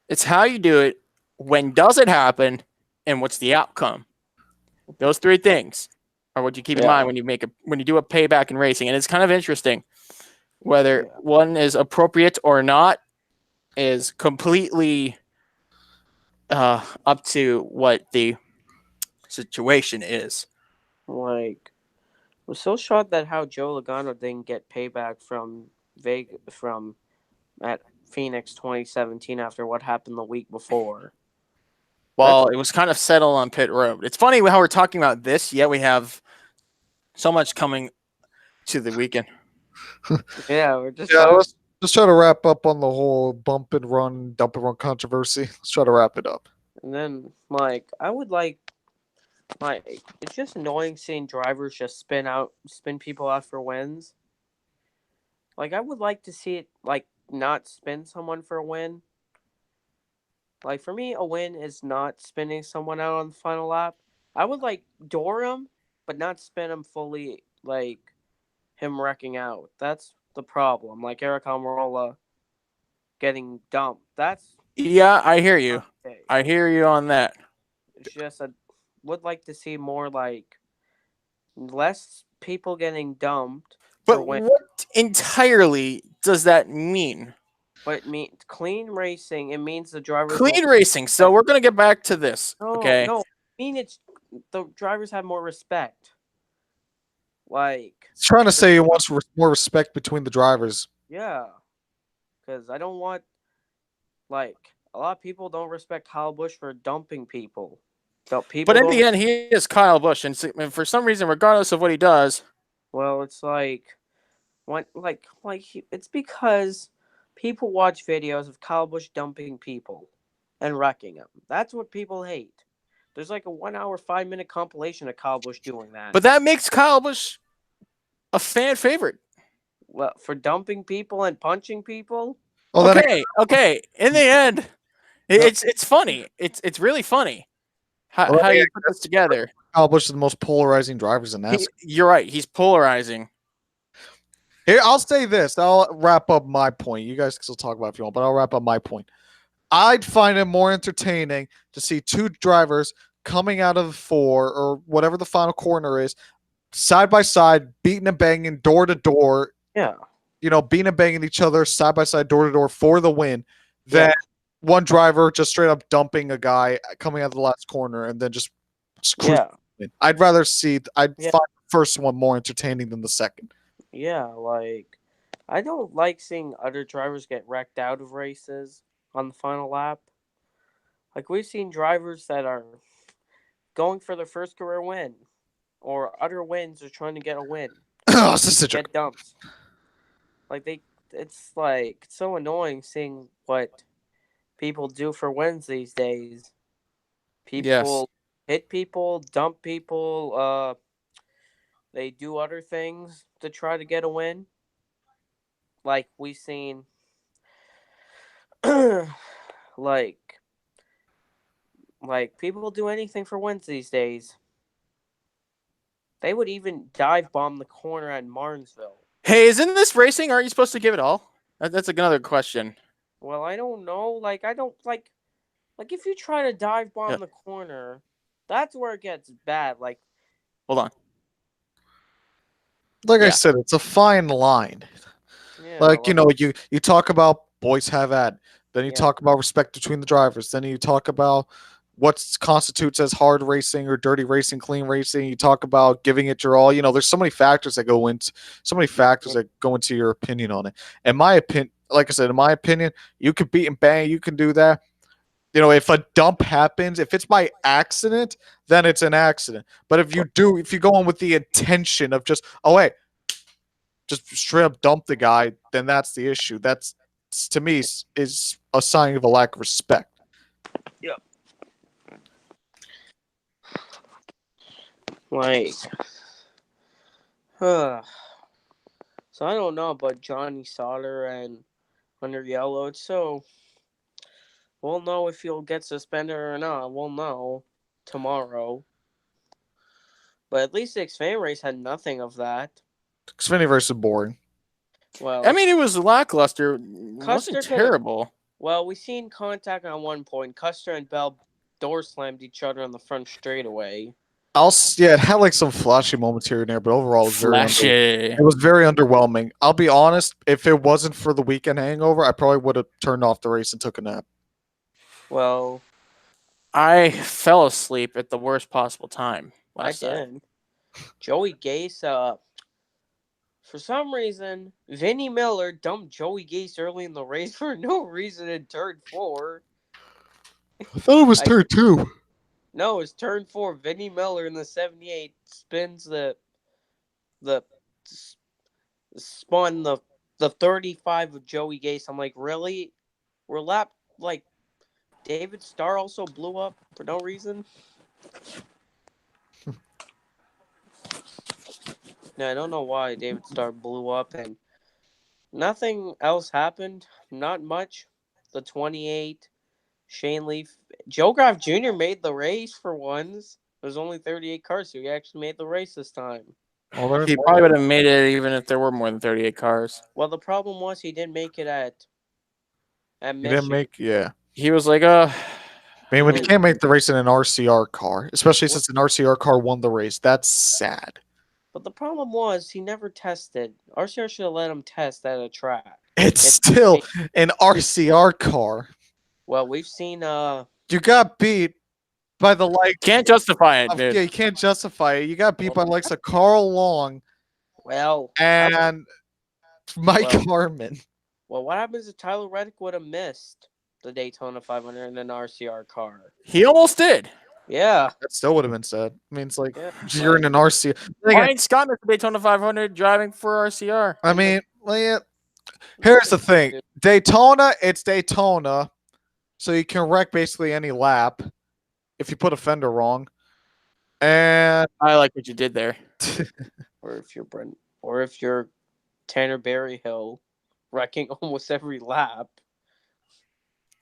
it's how you do it, when does it happen, and what's the outcome. Those three things are what you keep in mind when you do a payback in racing. And it's kind of interesting whether one is appropriate or not is completely up to what the situation is. Like, I was so shocked that how Joe Logano didn't get payback from at Phoenix 2017 after what happened the week before. Well, it was kind of settled on pit road. It's funny how we're talking about this, yet we have so much coming to the weekend. We're just let's try to wrap up on the whole bump and run, dump and run controversy. Let's try to wrap it up. And then, I would it's just annoying seeing drivers just spin people out for wins. Like, I would like to see it, not spin someone for a win. Like, for me, a win is not spinning someone out on the final lap. I would, door him, but not spin him fully, him wrecking out. That's the problem. Like, Eric Almirola getting dumped. Yeah, I hear you. Okay. I hear you on that. It's just I would like to see more less people getting dumped. But what entirely does that mean? But it means clean racing. It means the drivers racing. So we're gonna get back to this. Okay. No. I mean, it's the drivers have more respect. He's trying to say he wants more respect between the drivers. Yeah, because I don't want a lot of people don't respect Kyle Busch for dumping people. But in the end, he is Kyle Busch, and for some reason, regardless of what he does, well, it's it's because people watch videos of Kyle Busch dumping people and wrecking them. That's what people hate. There's a 1 hour, 5 minute compilation of Kyle Busch doing that. But that makes Kyle Busch a fan favorite. Well, for dumping people and punching people. Okay. In the end, it's funny. It's really funny how you put this together. Kyle Busch is the most polarizing drivers in NASCAR. You're right. He's polarizing. Here, I'll say this. I'll wrap up my point. You guys can still talk about it if you want, but I'll wrap up my point. I'd find it more entertaining to see two drivers coming out of 4 or whatever the final corner is, side by side, beating and banging door to door, Yeah. beating and banging each other side by side, door to door for the win, than Yeah. one driver just straight up dumping a guy coming out of the last corner and then just cruising. Yeah. I'd rather see, I'd Yeah. find the first one more entertaining than the second. Yeah, like I don't like seeing other drivers get wrecked out of races on the final lap. Like we've seen drivers that are going for their first career win, or other wins, or trying to get a win, Oh, it's just a joke. get dumped. Like it's like so annoying seeing what people do for wins these days. Yes. People hit people, dump people. They do other things to try to get a win. Like we've seen, like people do anything for wins these days. They would even dive bomb the corner at Martinsville. Hey, isn't this racing? Aren't you supposed to give it all? That's another question. Well, I don't know. Like I don't like if you try to dive bomb Yeah. the corner, that's where it gets bad. Like Hold on. Like I Yeah. said, it's a fine line. yeah, Like, you talk about boys have at, then you Yeah. talk about respect between the drivers, then you talk about what constitutes as hard racing or dirty racing, clean racing. You talk about giving it your all. There's so many factors that go into your opinion on it. In my opinion, like I said, in my opinion, you could beat and bang, you can do that. If a dump happens, if it's by accident, then it's an accident. But if you go on with the intention of just, oh hey, just straight up dump the guy, then that's the issue. That's, to me, is a sign of a lack of respect. Yep. Like, so I don't know about Johnny Sauter and Under Yellow. So we'll know if he'll get suspended or not. We'll know tomorrow. But at least the Xfinity race had nothing of that. Xfinity versus boring. Well, I mean, it was lackluster. It wasn't Custer terrible. Well, we seen contact on one point. Custer and Bell door slammed each other on the front straightaway. It had like some flashy moments here and there, but overall Flashy. it was very underwhelming. I'll be honest, if it wasn't for the weekend hangover, I probably would have turned off the race and took a nap. Well, I fell asleep at the worst possible time last I night. did. Joey Gase, for some reason, Vinnie Miller dumped Joey Gase early in the race for no reason in turn 4. I thought it was turn 2. No, it's turn 4. Vinnie Miller in the 78 spins the spun the 35 of Joey Gase. I'm like, really? We're like David Starr also blew up for no reason. No, I don't know why David Starr blew up, and nothing else happened. Not much. The 28, Shane Leaf, Joe Graf Jr. made the race for once. There's only 38 cars, so he actually made the race this time. Well, He probably would have made it even if there were more than 38 cars. Well, the problem was he didn't make it at he Michigan. didn't make, yeah. He was like, I mean, when you can't make the race in an RCR car, especially since an RCR car won the race, that's sad. But the problem was he never tested. RCR should have let him test at a track. It's still an RCR car. Well, we've seen You got beat by the likes. Can't justify it, dude. Yeah, you can't justify it. You got beat by the likes of Carl Long. Well, and Mike Harmon. Well, what happens if Tyler Reddick would have missed the Daytona 500 in an RCR car? He almost did. Yeah. That still would have been sad. I mean, it's like, Yeah. you're in an RCR. Ryan Scott missed the Daytona 500 driving for RCR. I mean, well, yeah. Here's the thing. Daytona, it's Daytona. So you can wreck basically any lap if you put a fender wrong. And I like what you did there. or if you're Tanner Berryhill wrecking almost every lap.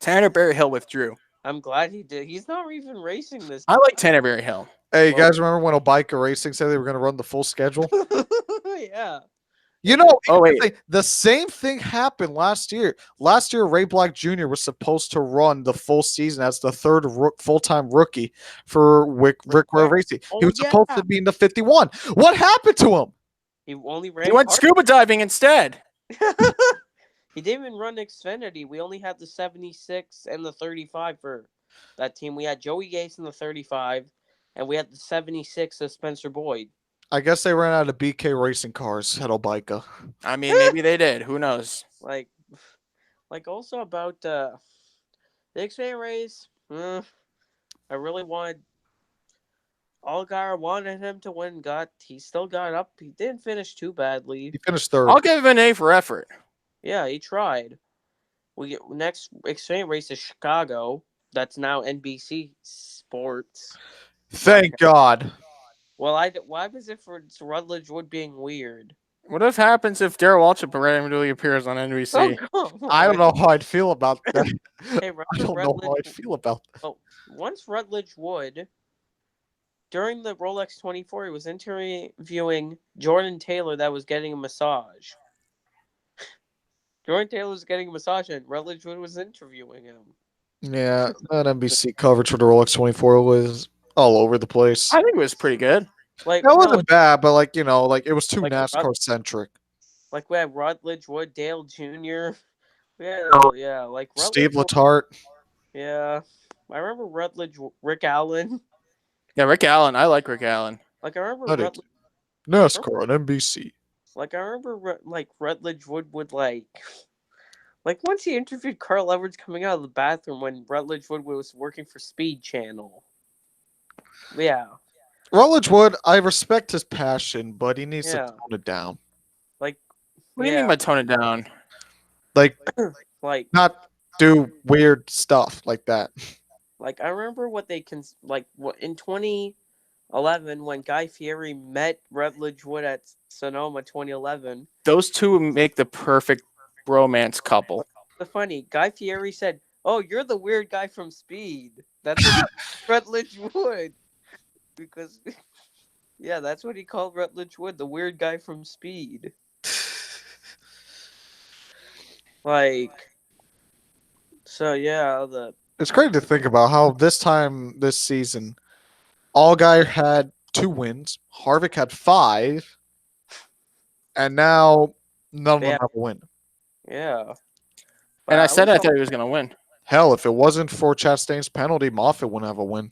Tanner Berryhill withdrew. I'm glad he did. He's not even racing this. I like Tanner Berryhill. Hey, you guys remember when Obica Racing said they were going to run the full schedule? Yeah. You know, Oh wait, the same thing happened last year. Last year, Ray Black Jr. was supposed to run the full season as the third full-time rookie for Rick Ware Racing. He Oh was yeah, supposed to be in the 51. What happened to him? he only he ran went part. scuba diving instead. He didn't even run Xfinity. We only had the 76 and the 35 for that team. We had Joey Gase in the 35, and we had the 76 of Spencer Boyd. I guess they ran out of BK racing cars at Obica. I mean, maybe they did. Who knows? Like, also about the Xfinity race. I really wanted. Allgaier wanted him to win. He still got up. He didn't finish too badly. He finished third. I'll give him an A for effort. Yeah, he tried. We get next Xfinity race is Chicago. That's now NBC Sports. Thank God. Well, why was it for Rutledge Wood being weird? What if happens if Darrell Waltrip randomly appears on NBC? I don't know how I'd feel about that. Hey, I don't know how I'd feel about that. Oh, once Rutledge Wood, during the Rolex 24, he was interviewing Jordan Taylor that was getting a massage. Jordan Taylor was getting a massage and Rutledge Wood was interviewing him. Yeah, that NBC coverage for the Rolex 24 was all over the place. I think it was pretty good. Like That wasn't bad, but it was too Like, NASCAR centric. Like we had Rutledge Wood, Dale Jr. Like Steve Rutledge Wood. Letarte. Yeah, I remember Rick Allen. Yeah, Rick Allen. I like Rick Allen. Like I remember That is- Rutledge. NASCAR on NBC. Like I remember Rutledge Wood would like once he interviewed Carl Edwards coming out of the bathroom when Rutledge Wood was working for Speed Channel. Yeah. Rutledge Wood, I respect his passion, but he needs to Yeah. tone it down. Like What do you mean by tone it down? Like, like not do weird stuff like that. like I remember what they what in 2011 when Guy Fieri met Rutledge Wood at Sonoma 2011. Those two make the perfect romance couple. The funny Guy Fieri said, "Oh, you're the weird guy from Speed." That's what Rutledge Wood, because yeah, that's what he called Rutledge Wood, the weird guy from Speed. It's crazy to think about how this season, Allgaier had 2 wins, Harvick had 5, and now none of them have a win. Yeah. And I said I thought he was going to win. Hell, if it wasn't for Chastain's penalty, Moffitt wouldn't have a win.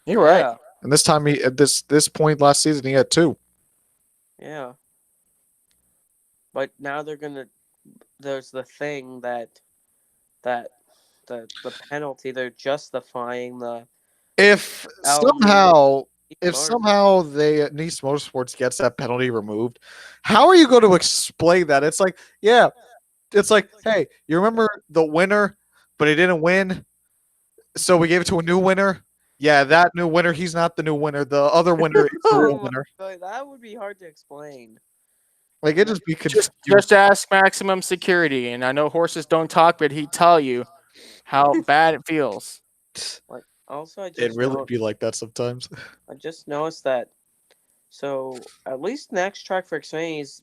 You're right. And this time, at this point last season, he had 2. Yeah. But now there's the thing that the penalty, they're justifying the If Alameda somehow Nice Motorsports gets that penalty removed, how are you going to explain that? It's like, hey, you remember the winner, but he didn't win, so we gave it to a new winner. Yeah, that new winner, he's not the new winner. The other winner is the real winner. That would be hard to explain. Like, it just be confusing. Just ask Maximum Security, and I know horses don't talk, but he'd tell you how bad it feels. Like, also, It really be like that sometimes. I just noticed that. So at least next track for Xfinity is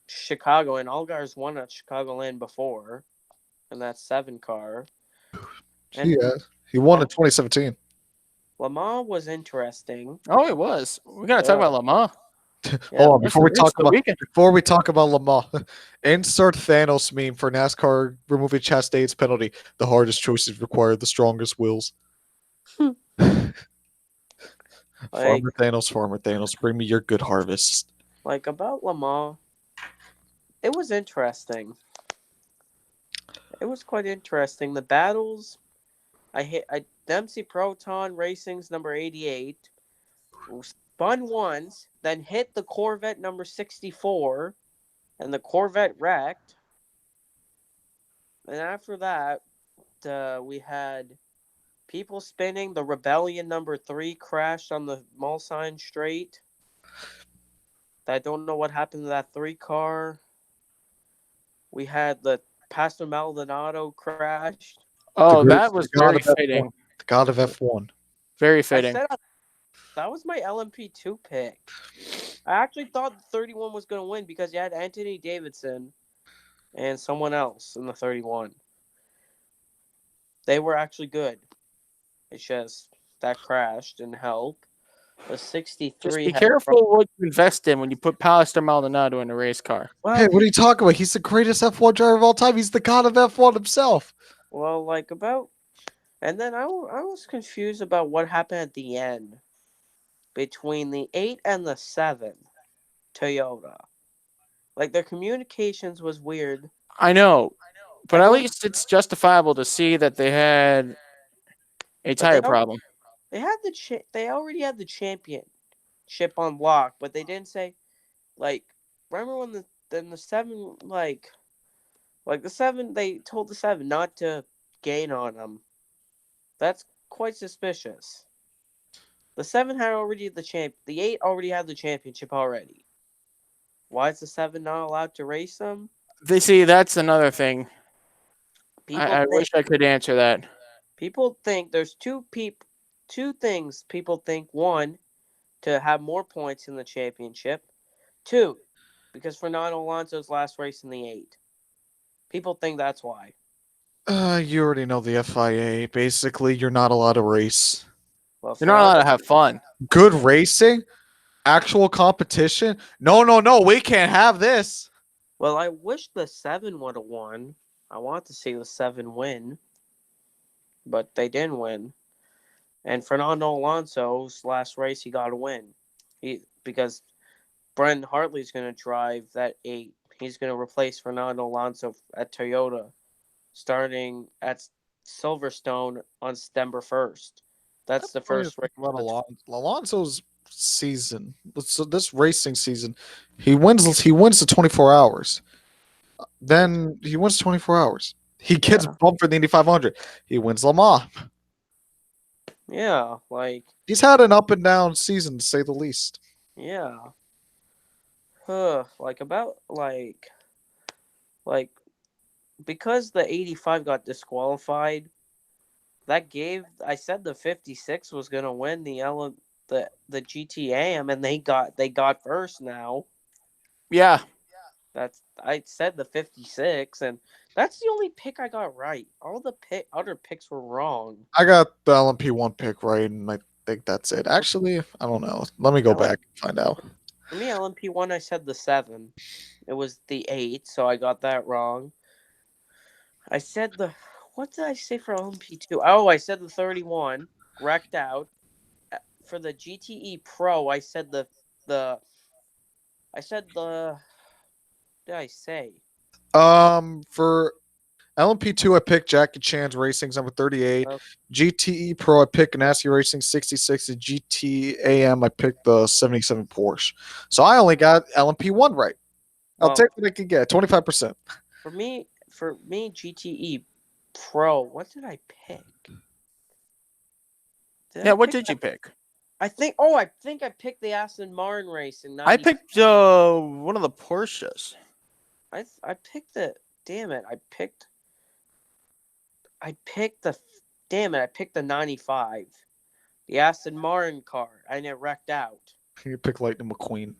Chicago, and Allgaier's won at Chicagoland before, and that's 7 car. And Yeah, he won in 2017. Le Mans was interesting. Oh, it was. We got to talk about Le Mans. Hold on, before we talk about Le Mans, insert Thanos meme for NASCAR removing Chastain's penalty. The hardest choices require the strongest wills. Farmer Thanos, bring me your good harvest. Like about Le Mans, it was interesting. It was quite interesting. The battles, Dempsey Proton Racing's number 88 spun once, then hit the Corvette number 64, and the Corvette wrecked. And after that, we had people spinning. The Rebellion number 3 crashed on the Mulsanne Straight. I don't know what happened to that 3 car. We had the Pastor Maldonado crashed. Oh, that was very fitting. The god of F1. Very fitting. That was my LMP2 pick. I actually thought the 31 was going to win because you had Anthony Davidson and someone else in the 31. They were actually good. It's just that crashed didn't help. The Just 63 be had careful what you invest in when you put Pallister Maldonado in a race car. Hey, well, what are you talking about? He's the greatest F1 driver of all time. He's the god of F1 himself. well, like about, and then I was confused about what happened at the end between the 8 and the 7 Toyota. Like their communications was weird. I know, but I at don't, least it's justifiable to see that they had a but tire problem. they had they already had the championship on lock, but they didn't say like remember when the 7 like the 7 they told the 7 not to gain on them. That's quite suspicious. The 7 had already the 8 already had the championship already. Why is the 7 not allowed to race them? They see that's another thing. People I think wish I could answer that. there's two things people think. One, to have more points in the championship. Two, because Fernando Alonso's last race in the 8. People think that's why. You already know the FIA. Basically, you're not allowed to race. Well, You're not allowed Fernando to have fun. Good racing, actual competition. No, no, no. We can't have this. Well, I wish the 7 would have won. I want to see the 7 win, but they didn't win. And Fernando Alonso's last race, he got a win. Because Brendan Hartley's going to drive that 8. He's going to replace Fernando Alonso at Toyota, starting at Silverstone on September 1st. That's the first race. Alonso's season. So this racing season, he wins. He wins the 24 hours. Then he wins 24 hours. He gets Yeah. bumped for the Indy 500. He wins Le Mans. Yeah, like, He's had an up and down season, to say the least. yeah. Like, like, because the 85 got disqualified, I said the 56 was gonna win the GTAM, and they got first now. Yeah, I said the 56, and that's the only pick I got right. All the other picks were wrong. I got the LMP1 pick right, and I think that's it. Actually, I don't know. Let me go back and find out. For me, LMP1, I said the 7. It was the 8, so I got that wrong. I said what did I say for LMP2? Oh, I said the 31, wrecked out. For the GTE Pro, I said the I said the what did I say? For LMP2, I picked Jackie Chan's Racing's number 38. Uh, GTE Pro, I picked Ganassi Racing 66. And GTAM, I picked the 77 Porsche. So I only got LMP1 right. I'll well, take what I can get. 25%. for me, GTE Pro. What did I pick? what did you pick? I think I picked the Aston Martin race in 90. I picked one of the Porsches. I picked the damn it. I picked the damn it. I picked the 95, the Aston Martin car, and it wrecked out. You pick Lightning McQueen.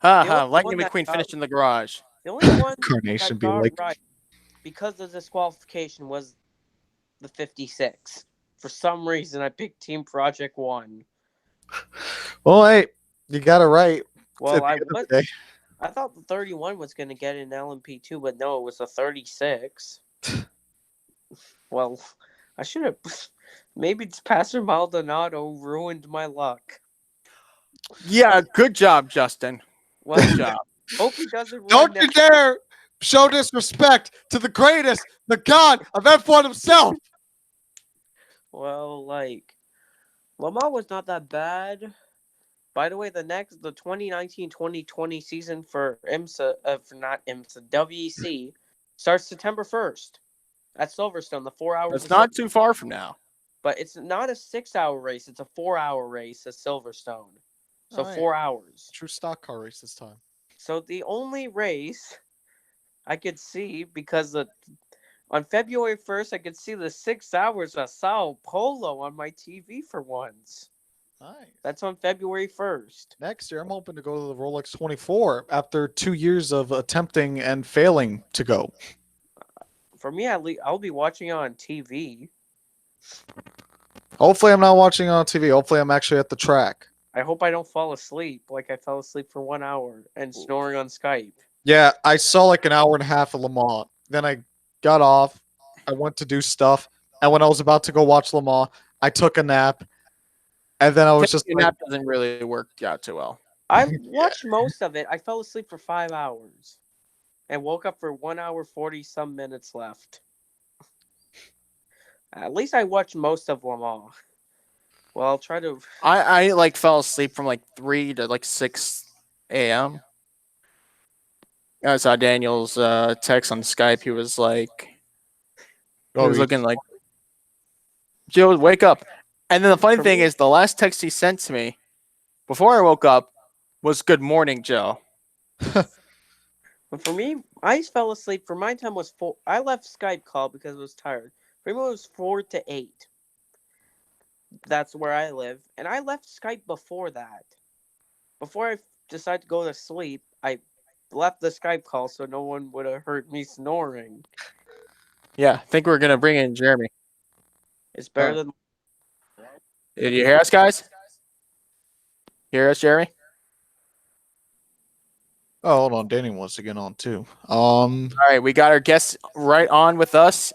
Lightning McQueen finished in the garage. The only one Carnation that be got like. right because of disqualification was the 56. For some reason, I picked Team Project 1. Well, hey, you got it right. Well, I thought the 31 was going to get an LMP2, but no, it was a 36. Well, I should have. Maybe Pastor Maldonado ruined my luck. Yeah, good job, Justin. Well, Good job. hope he doesn't. Don't you dare show disrespect to the greatest, the god of F1 himself. Well, like, Lamar was not that bad. By the way, the 2019-2020 season for WEC starts September 1st at Silverstone, the 4 hours. It's not too far from now. But it's not a 6-hour race. It's a 4-hour race at Silverstone. So 4 hours. True stock car race this time. So the only race I could see, because on February 1st, I could see the 6 hours of Sao Paulo on my TV for once. Nice. That's on February 1st. Next year, I'm hoping to go to the Rolex 24 after 2 years of attempting and failing to go. For me, I'll be watching it on TV. Hopefully, I'm not watching on TV. Hopefully, I'm actually at the track. I hope I don't fall asleep like I fell asleep for 1 hour and snoring on Skype. Yeah, I saw like an hour and a half of Le Mans. Then I got off. I went to do stuff. And when I was about to go watch Le Mans, I took a nap. And then I was just Taking a like, nap doesn't really work out too well. I watched most of it. I fell asleep for 5 hours and woke up for 1 hour 40 some minutes left. At least I watched most of Le Mans. Well, I'll try to. I like fell asleep from like 3 to like 6 a.m. I saw Daniel's text on Skype. He was like, he was looking like, Joe, wake up. And then the funny thing is, the last text he sent to me before I woke up was "Good morning, Joe." But for me, I fell asleep. For my time was 4. I left Skype call because I was tired. For me, it was 4 to 8. That's where I live, and I left Skype before that. Before I decided to go to sleep, I left the Skype call so no one would have heard me snoring. Yeah, I think we're gonna bring in Jeremy. It's better than. Did you hear us, guys? Hear us, Jeremy? oh, hold on. Danny wants to get on too. All right, we got our guest right on with us.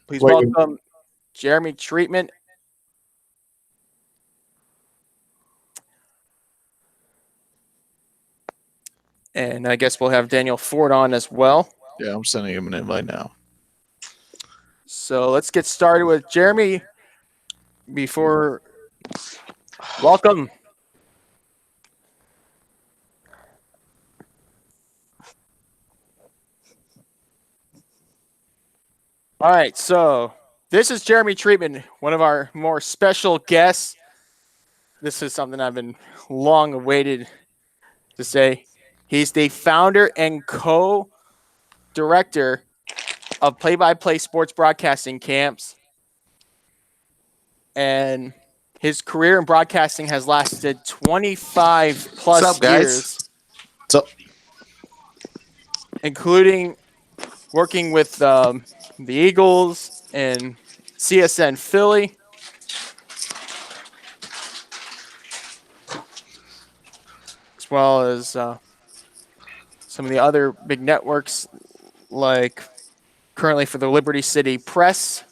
Please Wait. welcome Jeremy Treatment. And I guess we'll have Daniel Ford on as well. Yeah, I'm sending him an invite now. So let's get started with Jeremy. Welcome. All right, so this is Jeremy Treatment, one of our more special guests. This is something I've been long awaited to say. He's the founder and co-director of Play-by-Play Sports Broadcasting Camps. And his career in broadcasting has lasted 25 plus What's up, guys? years. What's up? Including working with the Eagles and CSN Philly. As well as some of the other big networks, like currently for the Liberty City Press.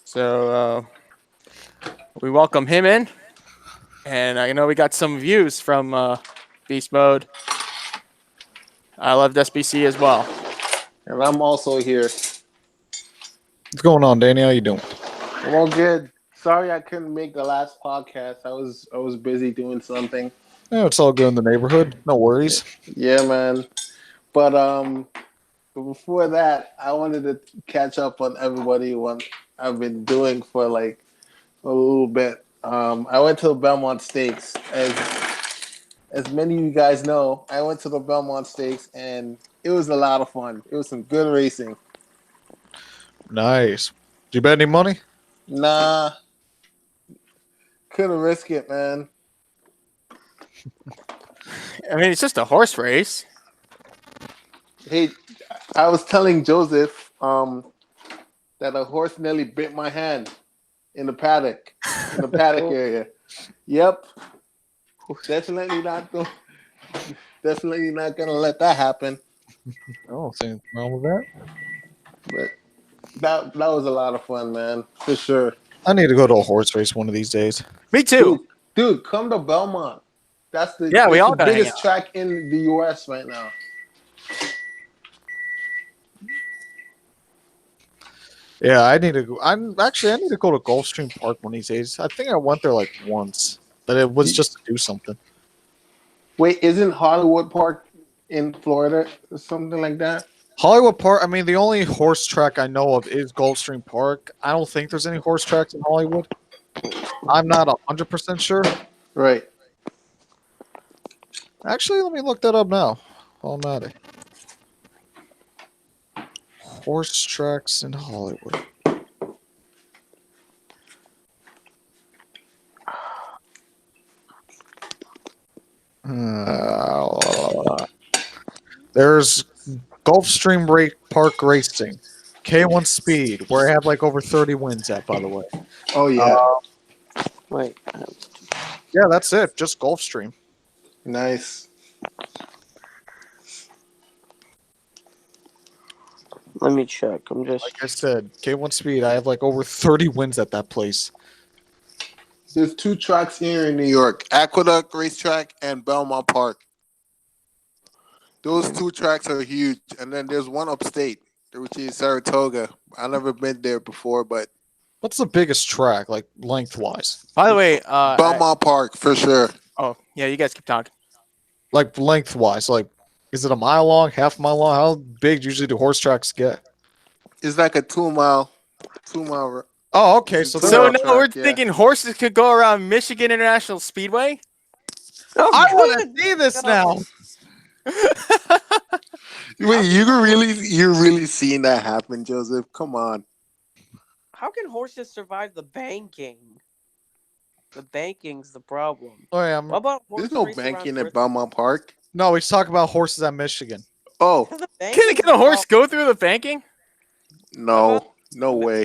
So we welcome him in. And I know we got some views from Beast Mode. I loved SBC as well. And I'm also here. What's going on, Danny? How you doing? I'm all good. Sorry I couldn't make the last podcast. I was busy doing something. Yeah, it's all good in the neighborhood. No worries. Yeah, man. But before that, I wanted to catch up on everybody what I've been doing for like a little bit. I went to the Belmont Stakes. As many of you guys know, I went to the Belmont Stakes and it was a lot of fun. It was some good racing. Nice. Did you bet any money? Nah. Couldn't risk it, man. I mean, it's just a horse race. Hey, I was telling Joseph that a horse nearly bit my hand in the paddock area. Yep. Definitely not gonna let that happen. I don't see anything wrong with that. But that was a lot of fun, man, for sure. I need to go to a horse race one of these days. Me too. Dude, come to Belmont. That's the we all the gotta hang biggest out. track in the US right now. Yeah, I need to go. I need to go to Gulfstream Park one of these days. I think I went there like once, but it was just to do something. Wait, isn't Hollywood Park in Florida or something like that? Hollywood Park. I mean, the only horse track I know of is Gulfstream Park. I don't think there's any horse tracks in Hollywood. I'm not 100% sure. Right. Actually, let me look that up now. While I'm at it. horse tracks in Hollywood. There's Gulfstream Park Racing, K1 Speed, where I have like over 30 wins at, by the way. Oh yeah, Wait. Yeah, that's it. Just Gulfstream. nice. Let me check. I'm just. Like I said, K1 Speed, I have like over 30 wins at that place. There's 2 tracks here in New York: Aqueduct Racetrack and Belmont Park. Those 2 tracks are huge, and then there's one upstate, which is Saratoga. I've never been there before, but What's the biggest track, like lengthwise? By the way, Belmont Park for sure. oh yeah, you guys keep talking. Like lengthwise, like is it a mile long, half mile long? How big usually do horse tracks get? It's like a 2-mile. Oh, okay. So, So So then, now track, we're yeah. thinking horses could go around Michigan International Speedway. Oh, I want good. to see this now. Wait, you're really seeing that happen, Joseph? Come on. How can horses survive the banking? The banking's the problem. Oh yeah, What about There's horse no racing around banking at Bristol? Belmont Park. no, he's talking about horses at Michigan. Oh, The banking's Can a horse the go through the banking? no. No problem. way.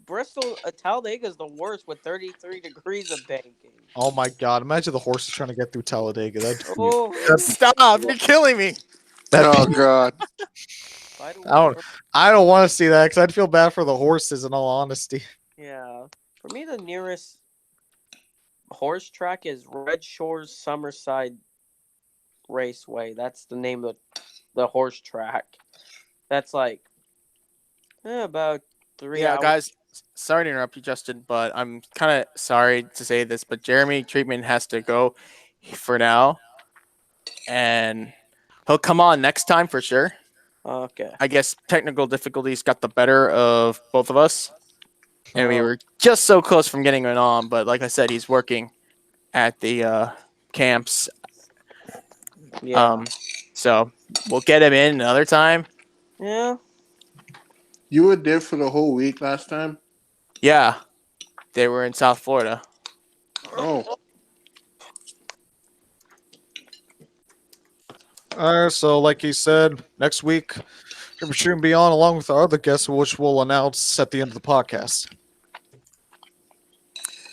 Bristol, Talladaga's the worst with 33 degrees of banking. Oh my God! Imagine the horses trying to get through Talladega. Oh, Stop! You're killing me. Oh, God. by the way, I don't want to see that because I'd feel bad for the horses. In all honesty, yeah. For me, the nearest horse track is Red Shores Summerside Raceway. That's the name of the horse track. That's like about 3 Yeah, hours. guys. Sorry to interrupt you, Justin, but I'm kind of sorry to say this, but Jeremy Treatment has to go for now, and he'll come on next time for sure. Okay. I guess technical difficulties got the better of both of us, and we Oh. were just so close from getting it on. But like I said, he's working at the camps, Yeah. so we'll get him in another time. Yeah. You were there for the whole week last time? Yeah, they were in South Florida. Oh, all right. So, like he said, next week we shouldn't be on along with our other guests, which we'll announce at the end of the podcast.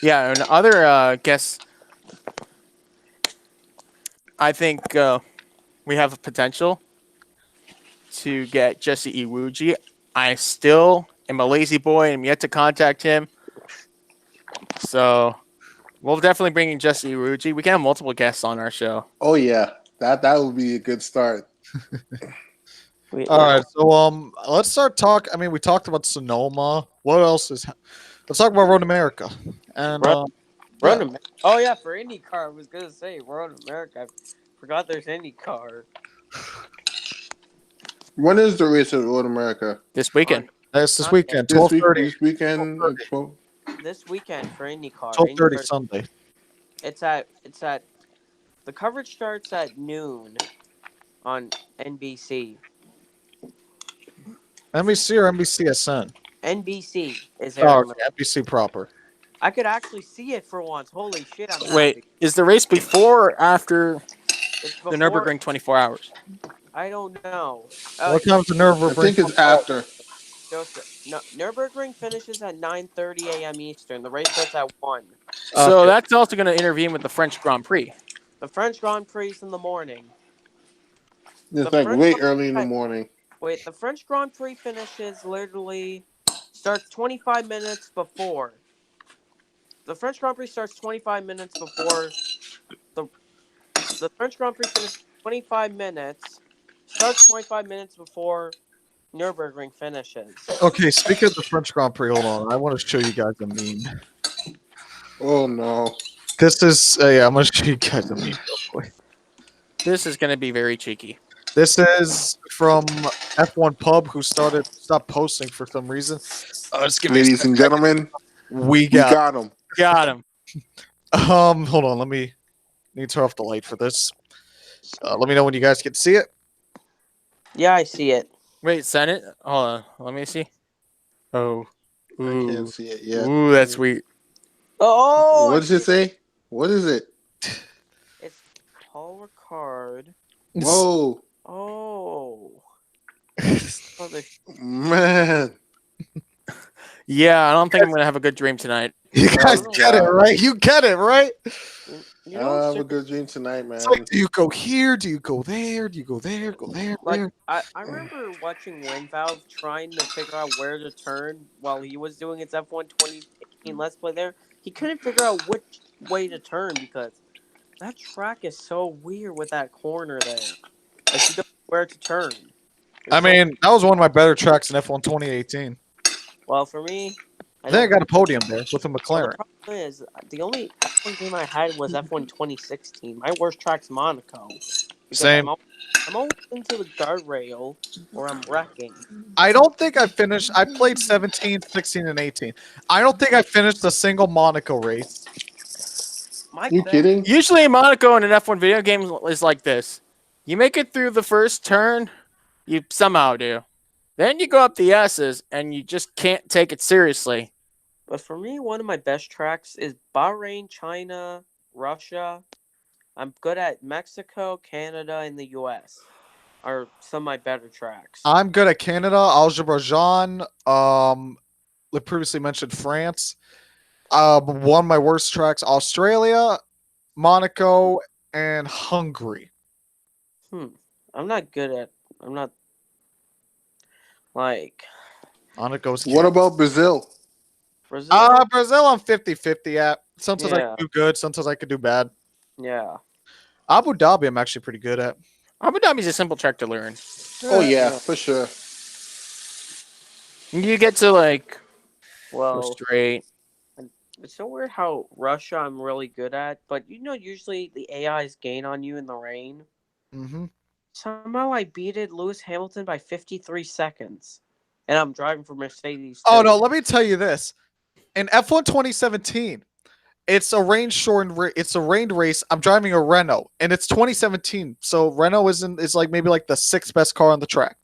Yeah, and other guests, I think we have a potential to get Jesse Iwuji. I still am a lazy boy and am yet to contact him. So we'll definitely bring in Jesse Iwuji. We can have multiple guests on our show. oh yeah. That would be a good start. All right. So, let's start talk. I mean, we talked about Sonoma. What else is? Let's talk about Road America. And Road America. Oh yeah, for IndyCar, I was gonna say Road America. I forgot there's IndyCar. When is the race at Road America? This weekend. that's this weekend, This 12:30. This weekend. 12:30. This weekend for IndyCar. 12:30 IndyCar- Sunday. It's at. The coverage starts at noon on NBC. NBC or NBCSN? NBC is Oh, airing. okay, NBC proper. I could actually see it for once. Holy shit! I'm Wait, happy. is the race before or after It's the before- Nürburgring 24 hours? I don't know. What time's the I Nürburgring? think it's after. Joseph, no, Nürburgring finishes at 9:30 a.m. Eastern. The race starts at 1. So Okay. that's also going to intervene with the French Grand Prix. The French Grand Prix is in the morning. It's The like first way one- early in the morning. Wait, the French Grand Prix finishes literally starts 25 minutes before. The French Grand Prix starts 25 minutes before the French Grand Prix finishes 25 minutes. Starts 25 minutes before Nürburgring finishes. Okay, speaking of the French Grand Prix, hold on. I want to show you guys a meme. Oh no. This is, yeah, I'm going to show you guys a meme real quick. This is going to be very cheeky. This is from F1 Pub, who stopped posting for some reason. Just give me a Ladies and gentlemen, We we got. got him. Got him. Hold on. Let me need to turn off the light for this. Let me know when you guys can see it. Yeah, I see it. Wait, Senate? Hold on. Let me see. Oh. I can't Ooh. see it yet. Ooh, that's sweet. Oh, What does it say? What is it? It's Paul Ricard. Whoa, Oh, mother. man! Yeah, I don't think I'm gonna have a good dream tonight. You guys Oh get it, God, right? You get it, right? You I know, don't what's have a just, good dream tonight, It's like, man. do you go here? Do you go there? Do you go there? Go there? like There? I remember watching WinValve trying to figure out where to turn while he was doing his F1 2018 Let's Play there. He couldn't figure out which way to turn because that track is so weird with that corner there. Like you don't know where to turn. I It's so mean, that was one of my better tracks in F1 2018. well for me. I I think I don't. got a podium there with a Well, the McLaren. problem is the only F1 game I had was F1 2016. My worst track's Monaco because Same. I'm always into the guardrail or I'm wrecking. I don't think I finished. I played 17, 16, and 18. I don't think I finished a single Monaco race. My You best. kidding? Usually, Monaco in an F1 video game is like this: you make it through the first turn, you somehow do. Then you go up the S's, and you just can't take it seriously. But for me, one of my best tracks is Bahrain, China, Russia. I'm good at Mexico, Canada, and the U.S. are some of my better tracks. I'm good at Canada, Azerbaijan. Like previously mentioned, France. One of my worst tracks, Australia, Monaco, and Hungary. I'm not good at. I'm not like Monaco's What king. about Brazil? Brazil. Brazil, I'm 50-50 at. Sometimes I can Yeah, do good, sometimes I could do bad. yeah, Abu Dhabi, I'm actually pretty good at. Abu Dhabi's a simple track to learn. Oh yeah, yeah. for sure. You get to like go Well, straight. it's so weird how Russia I'm really good at, but usually the AIs gain on you in the rain. Hmm. Somehow I beated Lewis Hamilton by 53 seconds, and I'm driving for Mercedes Oh no, too. let me tell you this. In F1 2017, it's a rain shortened. It's a rained race. I'm driving a Renault, and it's 2017, so Renault is like maybe like the sixth best car on the track.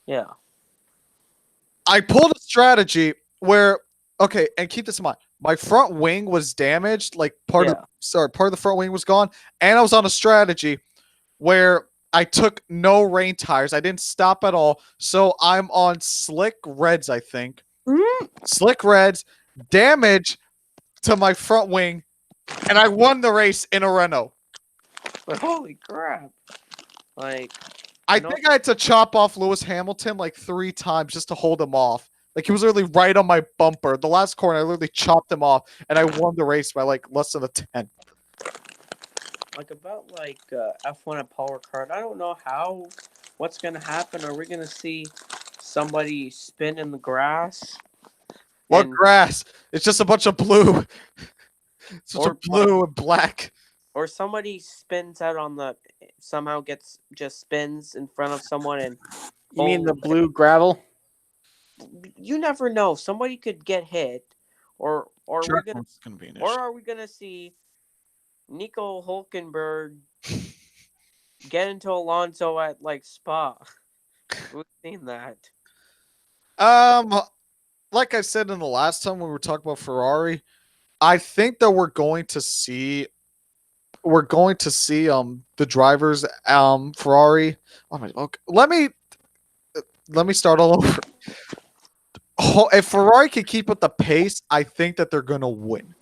Yeah, I pulled a strategy where, okay, and keep this in mind. My front wing was damaged, like yeah. part of the front wing was gone, and I was on a strategy where I took no rain tires. I didn't stop at all, so I'm on slick reds. I think slick reds, damage to my front wing, and I won the race in a Renault. But holy crap! Like, I you know, think I had to chop off Lewis Hamilton like 3 times just to hold him off. Like he was literally right on my bumper. The last corner, I literally chopped him off, and I won the race by like less than a 10. like about like F1 at Paul Ricard. I don't know what's gonna happen. Are we gonna see somebody spin in the grass? What And grass? It's just a bunch of blue. It's such a or like blue and black. or somebody spins out on the somehow gets just spins in front of someone and You mean the boom. blue gravel? You never know. Somebody could get hit, or we're Track gonna mode's gonna be an or issue. are we gonna see Nico Hulkenberg get into Alonso at like Spa? We've seen that. Like I said in the last time when we were talking about Ferrari, I think that we're going to see the drivers Ferrari. Oh my, okay. Let me start all over. If Ferrari can keep up the pace, I think that they're gonna win.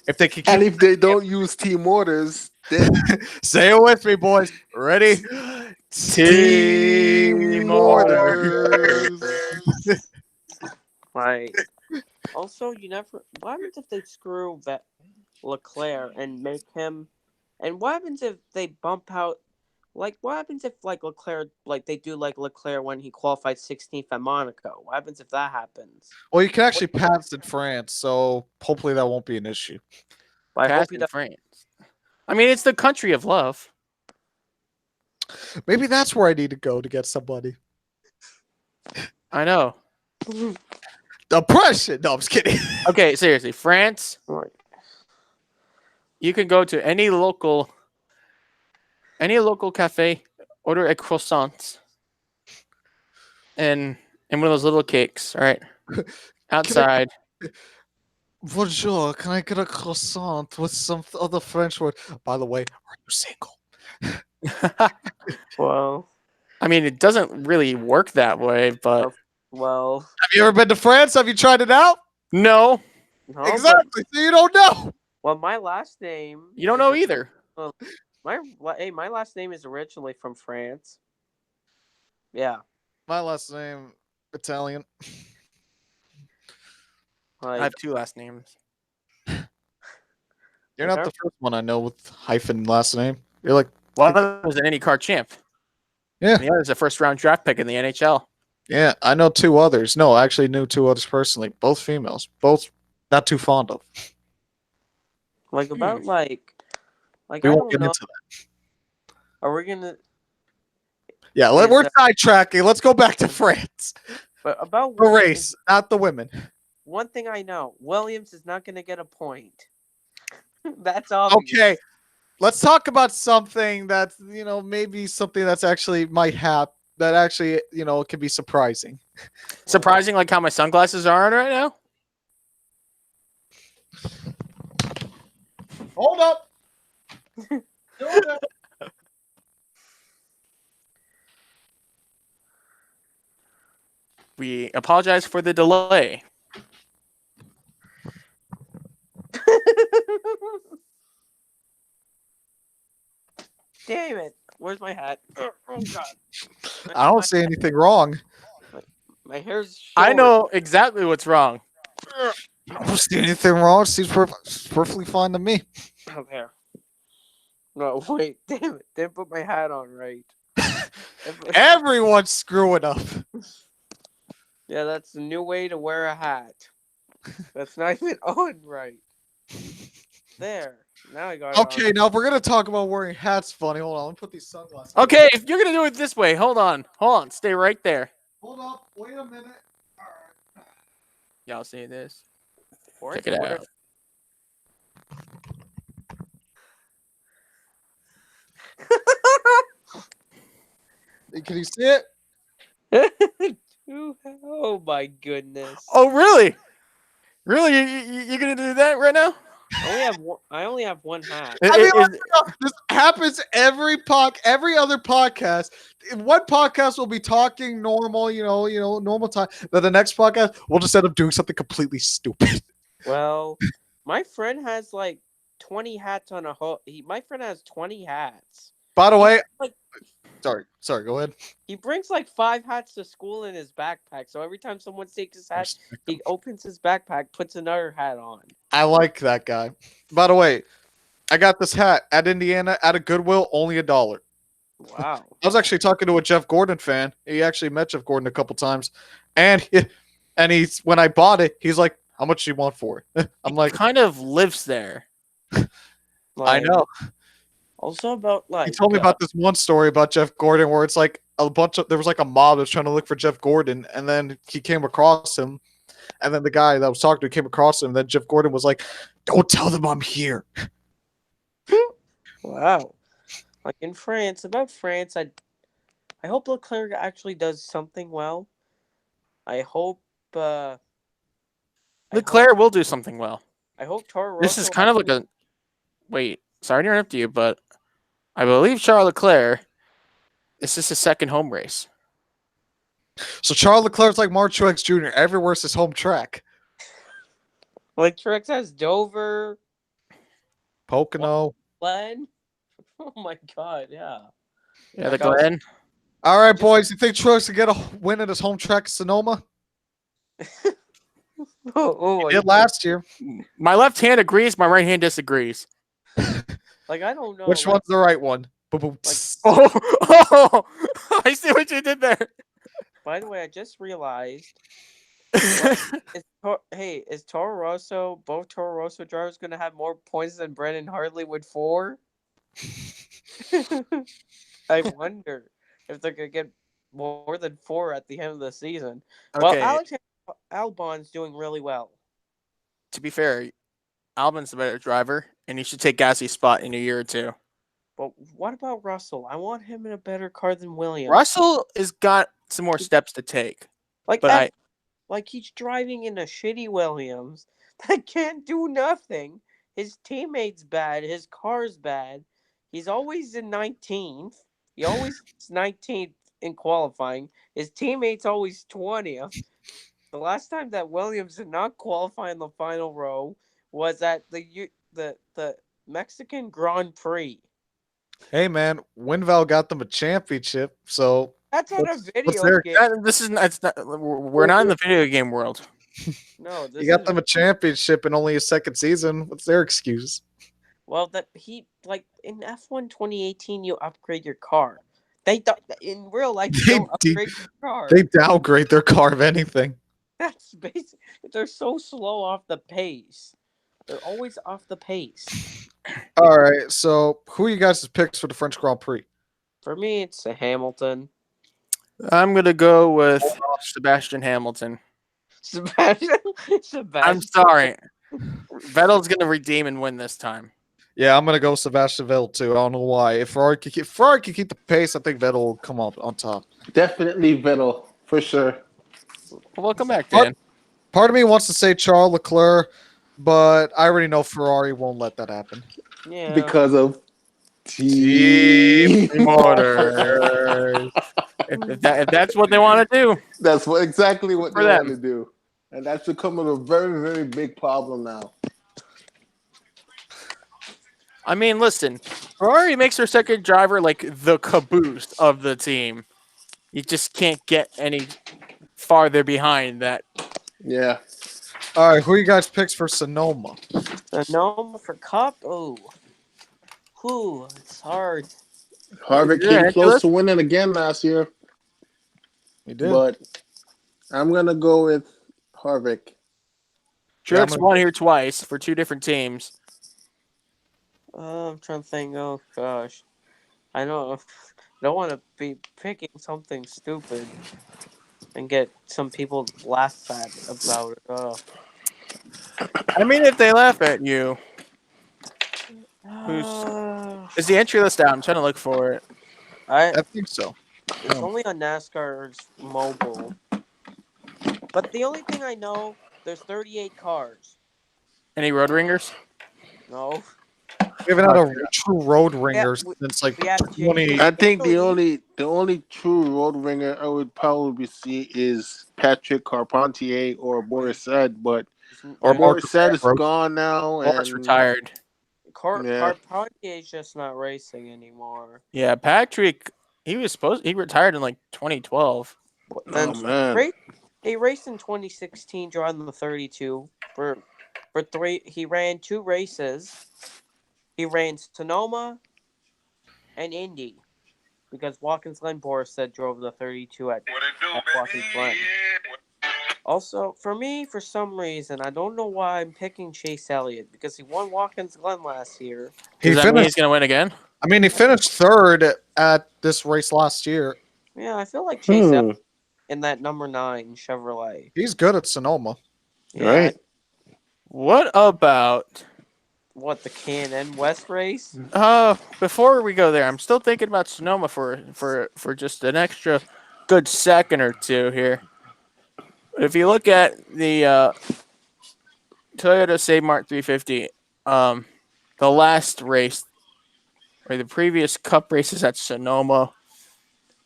If they can keep, And if they don't use team orders, then say it with me, boys. Ready? Team orders. Like also, you never. What happens if they screw Leclerc and make him? And what happens if they bump out? Like, what happens if like Leclerc, like they do like Leclerc when he qualified 16th at Monaco? What happens if that happens? Well, you can actually pass in France, so hopefully that won't be an issue. But I hope Pass he in does. France. I mean, it's the country of love. Maybe that's where I need to go to get somebody. I know. Depression. No, I'm just kidding. Okay, seriously, France. Right. You can go to any local cafe, order a croissant, and one of those little cakes. All right, outside. Bonjour, can I get a croissant with some other French word? By the way, are you single? Well, I mean, it doesn't really work that way, but well, Have you ever been to France? Have you tried it out? no, no, Exactly. So you don't know. Well, my last name. you don't is know a- either. my last name is originally from France. Yeah, My last name Italian. I like have two last names. You're Like not our- the first one I know with hyphen last name. You're like, One of them was an IndyCar champ. yeah, And the other is a first-round draft pick in the NHL. yeah. I know two others. No, I actually knew two others personally. Both females. Both not too fond of. about We I won't don't get know. into that. Are we gonna? Yeah, Is we're that- sidetracking. Let's go back to France. But about The Williams, race, not the women. one thing I know: Williams is not gonna get a point. That's obvious. Okay, let's talk about something that's maybe something that's actually might happen. That actually can be surprising. Surprising, like how my sunglasses are on right now. Hold up. We apologize for the delay. Damn it! Where's my hat? Oh God! I don't see anything wrong. My hair's. I short. know exactly what's wrong. I don't see anything wrong. Seems perfectly fine to me. Oh, there. No, wait. Damn it! Didn't put my hat on right. Everyone's screwing up. Yeah, that's the new way to wear a hat. That's not even on right. There. Now I got it Okay, now if we're gonna talk about wearing hats, funny. Hold on, let me put these sunglasses. Okay, if you're gonna do it this way, hold on, stay right there. Hold up. Wait a minute. All right. Y'all see this? on. Check it out. Can you see it? Oh my goodness. Oh, really? Really? You gonna do that right now? I only have one hat. I mean, Is- this happens every other podcast. One podcast will be talking normal, normal time. Then the next podcast, we'll just end up doing something completely stupid. Well, my friend has like 20 hats on a hook. My friend has 20 hats. By the way, Like, sorry, go ahead. he brings like 5 hats to school in his backpack. So every time someone takes his hat, he opens his backpack, puts another hat on. I like that guy. By the way, I got this hat at Indiana at a Goodwill, only $1. Wow. I was actually talking to a Jeff Gordon fan. He actually met Jeff Gordon a couple times, and he's when I bought it, he's like, "How much do you want for it?" I'm like, kind of lives there. "I Like, know." Also about like He told me about this one story about Jeff Gordon where it's like there was like a mob that was trying to look for Jeff Gordon, and then he came across him, and then the guy that was talking to came across him, and then Jeff Gordon was like, "Don't tell them I'm here." Wow. Like in France, about France, I hope Leclerc actually does something well. I hope Leclerc will do something well. I hope Toro Rosso. This is kind of like a wait. Sorry to interrupt you, but I believe Charles Leclerc. This is his second home race. So Charles Leclerc's like Mark Truex Jr. Everywhere's his home track. like Truex has Dover, Pocono. Glen. Oh my God, yeah. Yeah, the Like I was- Glen. All right, boys. You think Truex can get a win at his home track, Sonoma? Oh, He did last year. My left hand agrees. My right hand disagrees. like I don't know. Which like, one's the right one? Boom. Oh, I see what you did there. By the way, I just realized. Is Toro Rosso, both Toro Rosso drivers, going to have more points than Brennan Hartley with 4? I wonder if they're going to get more than 4 at the end of the season. Well, Okay. Alex Albon's doing really well. To be fair, Albon's the better driver, and he should take Gassie's spot in a year or two. But what about Russell? I want him in a better car than Williams. Russell has got some more steps to take. Like But like he's driving in a shitty Williams that can't do nothing. His teammate's bad. His car's bad. He's always in 19th. He always is 19th in qualifying. His teammate's always 20th. The last time that Williams did not qualify in the final row was at the Mexican Grand Prix. Hey man, Winval got them a championship, so That's on a what's video their- game. this is it's not, we're not in the video game world. No, this you got is them a championship in only his second season. What's their excuse? well that he like in F1 2018 you upgrade your car. They don't in real life you They don't upgrade your car. They downgrade their car of anything. That's basic. They're so slow off the pace. They're always off the pace. All right, so who are you guys' picks for the French Grand Prix? For me, it's a Hamilton. I'm gonna go with Sebastian Hamilton. Sebastian. I'm sorry. Vettel's gonna redeem and win this time. Yeah, I'm gonna go Sebastian Vettel too. I don't know why. If Ferrari could keep the pace, I think Vettel will come up on top. Definitely Vettel for sure. Welcome back, Dan. Part of me wants to say Charles Leclerc, but I already know Ferrari won't let that happen. Yeah. Because of Team team Motor. if that's what they want to do, That's exactly what For they them. want to do. And that's becoming a very, very big problem now. I mean, listen, Ferrari makes their second driver like the caboose of the team. You just can't get any farther behind that. Yeah. All right, who are you guys picks for Sonoma? The Noma for Cup. Oh. Whew, it's hard. Harvick Yeah, came Nicholas? close to winning again last year, We did. but I'm going to go with Harvick. Truex I'm won here twice for two different teams. I'm trying to think. Oh gosh, I don't want to be picking something stupid and get some people laugh at about it. Oh. I mean, if they laugh at you, is the entry list out? I'm trying to look for it. I think so. It's only on NASCAR's mobile. But the only thing I know, there's 38 cars. Any road ringers? No. We haven't had a true road ringer we- since like we had 20. I think the only true road ringer I would probably see is Patrick Carpentier or Boris Said, but Or Boris Said is Marcus gone now, Boris and retired. Yeah. Carpentier is just not racing anymore. Yeah, Patrick. He retired in like 2012. Then Oh man, he raced in 2016, driving the 32 for three. He ran 2 races. He ran Sonoma and Indy because Watkins Glen Boris said drove the 32 at Watkins Glen. Also, for me, for some reason, I don't know why I'm picking Chase Elliott because he won Watkins Glen last year. Does that mean he's going to win again? I mean, he finished third at this race last year. Yeah, I feel like Chase Elliott in that number 9 Chevrolet. He's good at Sonoma. Yeah, right? What about? What, the K&N West race? Before we go there, I'm still thinking about Sonoma for just an extra good second or two here. If you look at the Toyota Save Mart 350, the last race or the previous Cup races at Sonoma,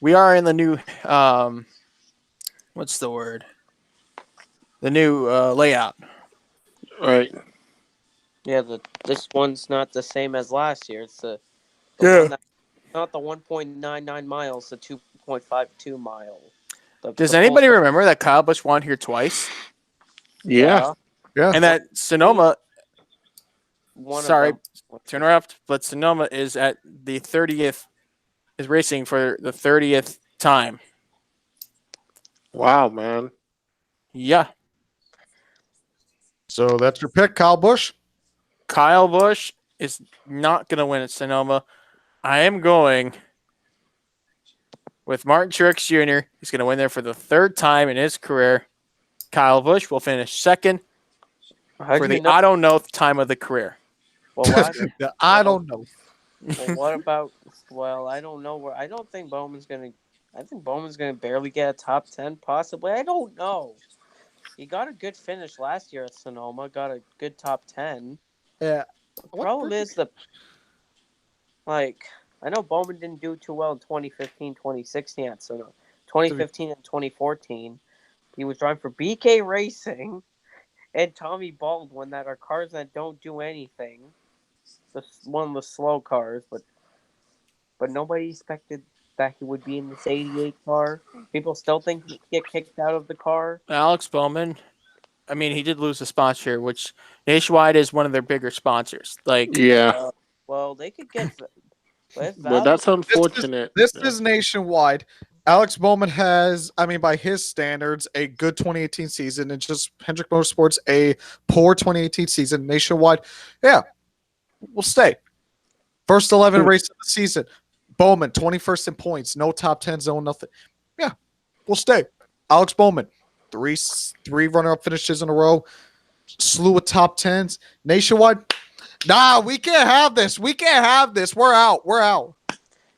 we are in the new what's the word? The new layout. Right. Yeah, this one's not the same as last year. It's the Yeah. one not the 1.99 miles, the 2.52 mile. Does anybody remember that Kyle Busch won here twice? Yeah. Yeah. And that Sonoma, One sorry, of them. to interrupt, but Sonoma is at the 30th, is racing for the 30th time. Wow, man. Yeah. So that's your pick, Kyle Busch. Kyle Busch is not going to win at Sonoma. I am going with Martin Truex Jr. He's going to win there for the 3rd time in his career. Kyle Busch will finish second How for do the you know? I don't know time of the career. Well, why? Yeah, I don't know. Well, what about? Well, I don't know where. I don't think Bowman's gonna. I think Bowman's gonna barely get a top 10, possibly. I don't know. He got a good finish last year at Sonoma. Got a good top 10. Yeah. The problem is like I know Bowman didn't do too well in 2015, 2016 at Sonoma. 2015 and 2014, he was driving for BK Racing and Tommy Baldwin, that are cars that don't do anything. One of the slow cars, but nobody expected that he would be in this 88 car. People still think he'd get kicked out of the car. Alex Bowman. I mean, he did lose a sponsor, which Nationwide is one of their bigger sponsors. Like, Yeah, Well, they could get with but Valve. that's unfortunate. This Yeah. is nationwide. Alex Bowman has, I mean, by his standards, a good 2018 season, and just Hendrick Motorsports a poor 2018 season nationwide. Yeah, we'll stay. First 11 race of the season. Bowman, 21st in points, no top 10s, no nothing. Yeah, we'll stay. Alex Bowman, three runner-up finishes in a row, slew of top 10s. Nationwide, nah, we can't have this. We can't have this. We're out. We're out.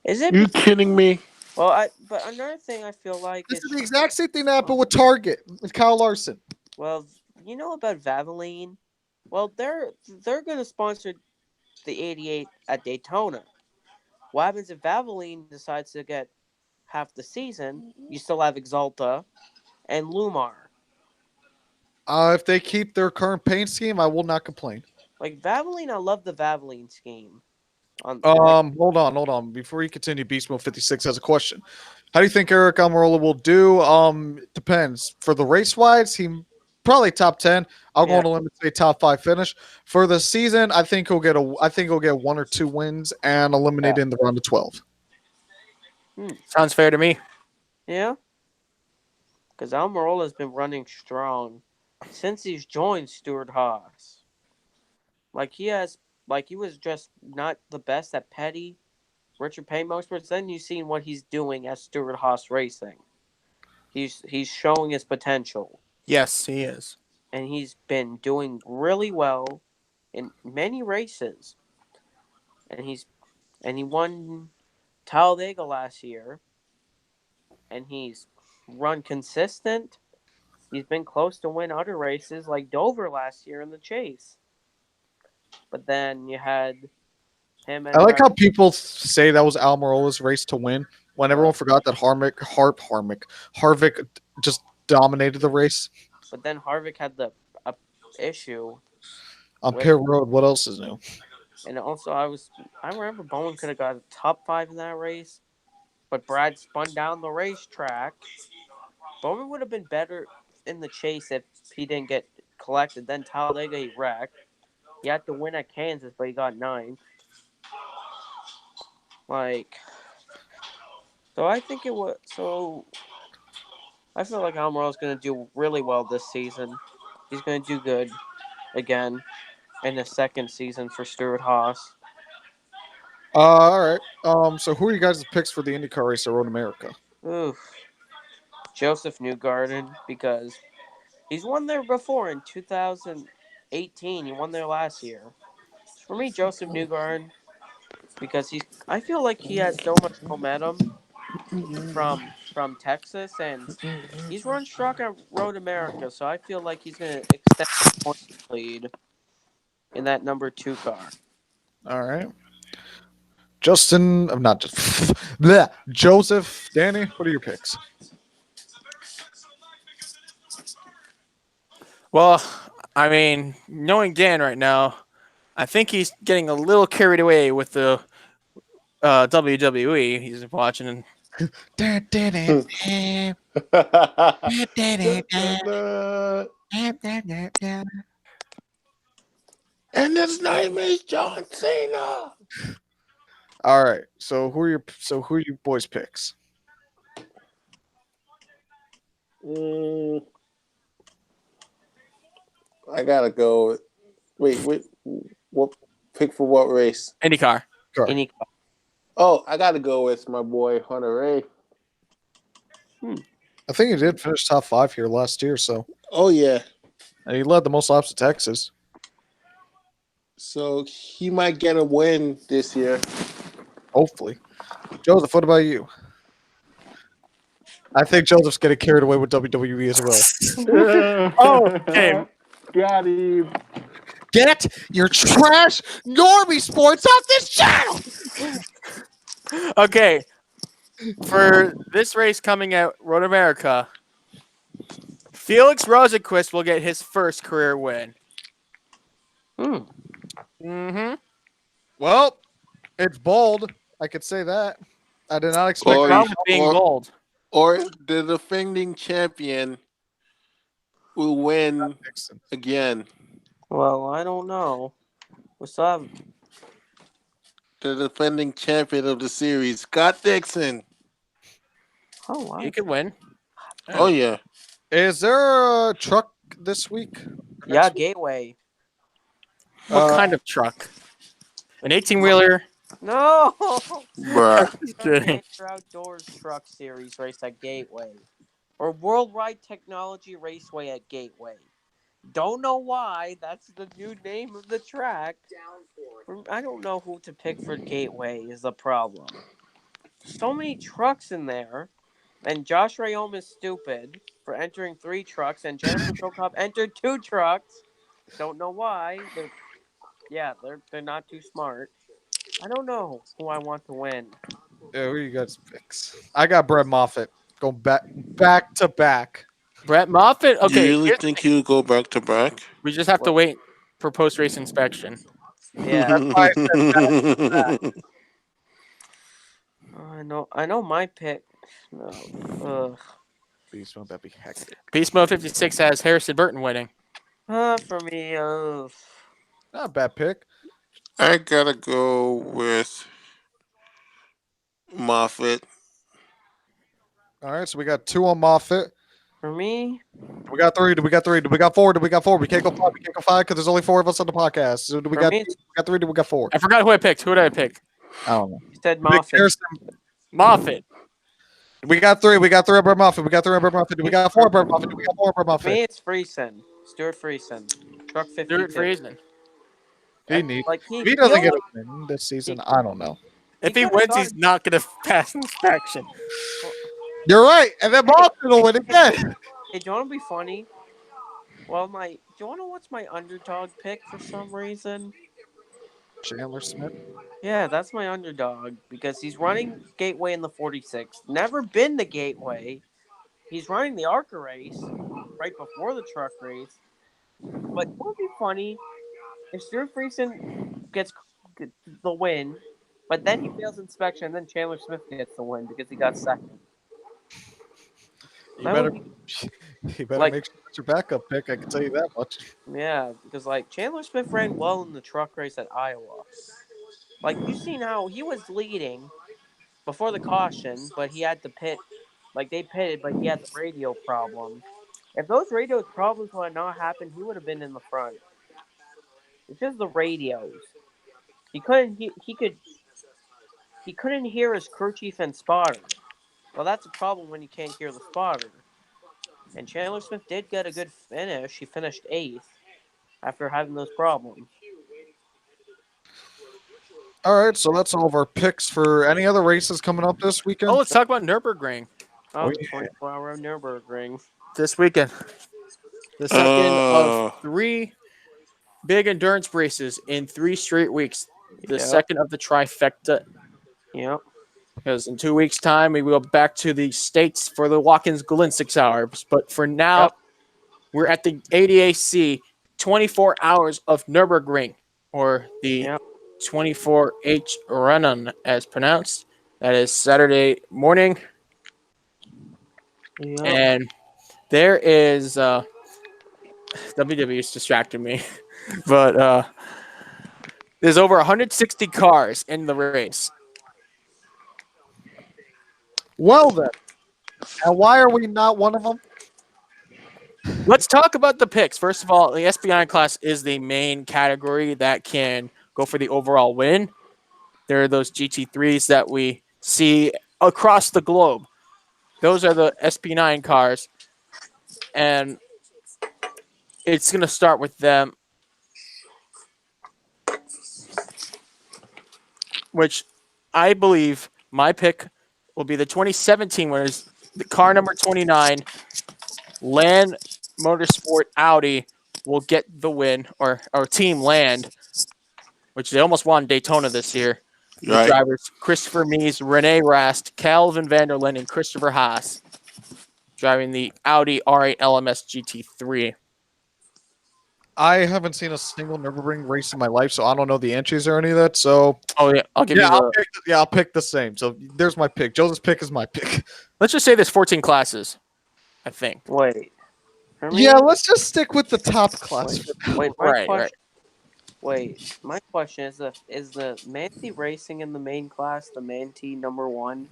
Is it? You kidding me? Well, but another thing I feel like This is the exact same thing that happened with Target with Kyle Larson. well, you know about Valvoline? Well, they're going to sponsor the 88 at Daytona. What happens if Valvoline decides to get half the season? You still have Exalta and Lumar. If they keep their current paint scheme, I will not complain. Like Valvoline, I love the Valvoline scheme. Hold on. Before you continue, Beast Mode 56 has a question. How do you think Eric Almirola will do? Depends. For the race wise, he probably top 10. I'll go on a limit to say top 5 finish. For the season, I think he'll get 1 or 2 wins and eliminate in the round of 12. sounds fair to me. Yeah, because Almirola has been running strong since he's joined Stuart Haas. Like he was just not the best at Petty, Richard Payne Motorsports. Then you've seen what he's doing at Stuart Haas Racing. He's showing his potential, Yes, he is. and he's been doing really well in many races. And he won Talladega last year, and he's run consistent. He's been close to win other races like Dover last year in the Chase. But then you had him and I like how people say that was Almirola's race to win when everyone forgot that Harvick just dominated the race. But then Harvick had the issue On Pit Road, what else is new? And also, I remember Bowman could have got a top 5 in that race, but Brad spun down the racetrack. Bowman would have been better in the Chase if he didn't get collected. Then Talladega, he wrecked. He had to win at Kansas, but he got 9th. So I think it was. So I feel like Almirola's going to do really well this season. He's going to do good again in the second season for Stuart Haas. All right. So who are you guys' picks for the IndyCar race at Road America? Oof. Joseph Newgarden, because he's won there before in 2018. He won there last year. For me, Joseph Newgarden, because I feel like he has so much momentum from Texas, and he's run strong at Road America, so I feel like he's going to extend the point lead in that number 2 car. All right. Justin, I'm not just bleh, Joseph, Danny, what are your picks? Well, I mean, knowing Dan right now, I think he's getting a little carried away with the WWE he's watching. And And his name is John Cena. All right. So who are your boys' picks? I gotta go. Wait. What pick for what race? IndyCar. Oh, I gotta go with my boy Hunter Ray. I think he did finish top 5 here last year, so Oh yeah. and he led the most laps of Texas. So he might get a win this year. Hopefully. Joseph, what about you? I think Joseph's getting carried away with WWE as well. Oh, okay. Got him. Get your trash normie sports off this channel! Okay. For this race coming out, Road America, Felix Rosenquist will get his first career win. Mm-hmm. Well, it's bold. I could say that. I did not expect Or- that. Problem with being or- bold. Or the defending champion will win Dixon. again. Well, I don't know. We still have. The defending champion of the series, Scott Dixon. Oh, wow. He could win. Oh yeah. Is there a truck this week? Yeah, Next week? Gateway. What kind of truck? An 18-wheeler? No! Bruh. Kidding. Outdoors Truck Series race at Gateway. Or Worldwide Technology Raceway at Gateway. Don't know why. That's the new name of the track. I don't know who to pick for Gateway is the problem. So many trucks in there. And Josh Rayom is stupid for entering 3 trucks. And Jennifer Prokop entered 2 trucks. Don't know why. They're not too smart. I don't know who I want to win. Yeah, who you guys picks? I got Brett Moffitt going back to back. Brett Moffitt? Okay, You really think he would go back to back? we just have to wait for post-race inspection. Yeah. why I I know my pick. No. Beast mode, that'd be hectic. Beast Mode 56 has Harrison Burton winning. For me, Not a bad pick. I gotta go with Moffitt. All right, so we got 2 on Moffitt. for me, We got 3. Do we got 3? Do we got 4? Do we got 4? We can't go 5. We can't go 5 because there's only 4 of us on the podcast. So do we For got? me, We got 3. Do we got 4? I forgot who I picked. Who did I pick? I don't know. you said Pick Moffitt. Harrison. Moffitt. We got 3. We got 3 on Brett Moffitt. We got 3 on Brett Moffitt. Do we got 4 on Brett Moffitt? Do we got 4 on Brett For Moffitt? me, it's Friesen. Stuart Friesen. Truck 52. Do it for Eason. He needs. Like If he doesn't get a always- win this season, I don't know. If He he could've wins, started- he's not going to pass inspection. You're right, and then Boston will win again. Hey, do you want to be funny? Well, do you want to know what's my underdog pick for some reason? Chandler Smith. Yeah, that's my underdog because he's running Gateway in the 46. Never been the Gateway. He's running the ARCA race right before the truck race. But it would be funny if Stuart Friesen gets the win, but then he fails inspection, and then Chandler Smith gets the win because he got second. You That better, would you better like- make sure it's your backup pick. I can tell you that much. Yeah, because Chandler Smith ran well in the truck race at Iowa. Like you seen how he was leading before the caution, but he had to pit. Like they pitted, but he had the radio problem. If those radio problems would not happen, he would have been in the front. It's just the radios. He couldn't. He couldn't hear his crew chief and spotter. Well, that's a problem when you can't hear the spotter. And Chandler Smith did get a good finish. He finished 8th after having those problems. All right, so that's all of our picks for any other races coming up this weekend. Oh, let's talk about Nürburgring Oh, Oh, the yeah. 24-hour Nürburgring. this weekend. The second Oh. of 3 big endurance races in 3 straight weeks. The Yep. second of the trifecta. Yep. Because in 2 weeks' time, we will go back to the States for the Watkins Glen 6 hours. But for now, Yep. we're at the ADAC 24 hours of Nürburgring, or the Yep. 24H Rennen, as pronounced. That is Saturday morning. Yep. And there is WWE's distracting me, but there's over 160 cars in the race. Well then, and why are we not one of them? Let's talk about the picks. First of all, the SBI class is the main category that can go for the overall win. There are those GT3s that we see across the globe. Those are the SP9 cars, and it's going to start with them. which I believe my pick will be the 2017 winners. The car number 29, Land Motorsport Audi, will get the win, or Team Land, which they almost won Daytona this year. The Right. drivers Christopher Mies, Rene Rast, Calvin Vanderlyn, and Christopher Haas driving the Audi R8 LMS GT3. I haven't seen a single Nürburgring race in my life, so I don't know the entries or any of that. So Oh yeah, I'll give you the. I'll pick the same. So there's my pick. Joseph's pick is my pick. Let's just say there's 14 classes. I think. Wait. For me, Yeah, let's just stick with the top class. wait, Right. Wait, my question is the Manti Racing in the main class the Manti number 1?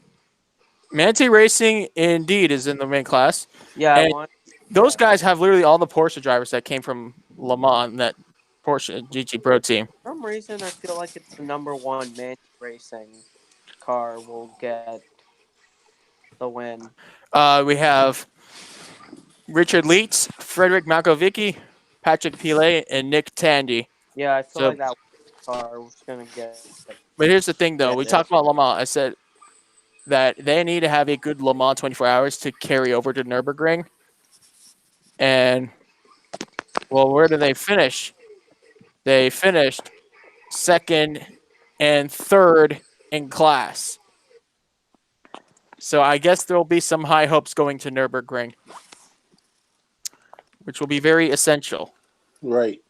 Manti Racing indeed is in the main class. Yeah, I And want. those guys have literally all the Porsche drivers that came from Le Mans, that Porsche GT Pro team. For some reason, I feel like it's the number 1 Manti Racing car will get the win. We have Richard Leitz, Frederick Malkovicki, Patrick Pilet, and Nick Tandy. Yeah, I feel So- like that car was gonna get. But here's the thing, though. Yeah, We it talked is. about Le Mans. I said that they need to have a good Le Mans 24 hours to carry over to Nürburgring. And, well, where did they finish? They finished second and third in class. So I guess there will be some high hopes going to Nürburgring, which will be very essential. Right.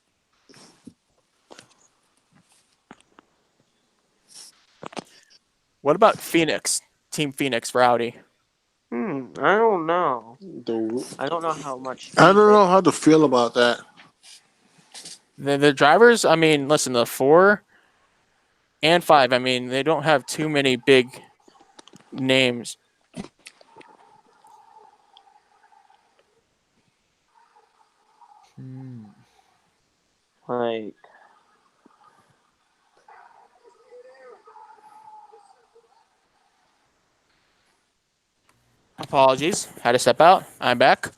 What about Phoenix? Team Phoenix for Audi. I don't know. I don't know how much. I don't know how to feel about that. The drivers, I mean, listen, the 4 and 5, I mean, they don't have too many big names. Like, Apologies. Had to step out. I'm back.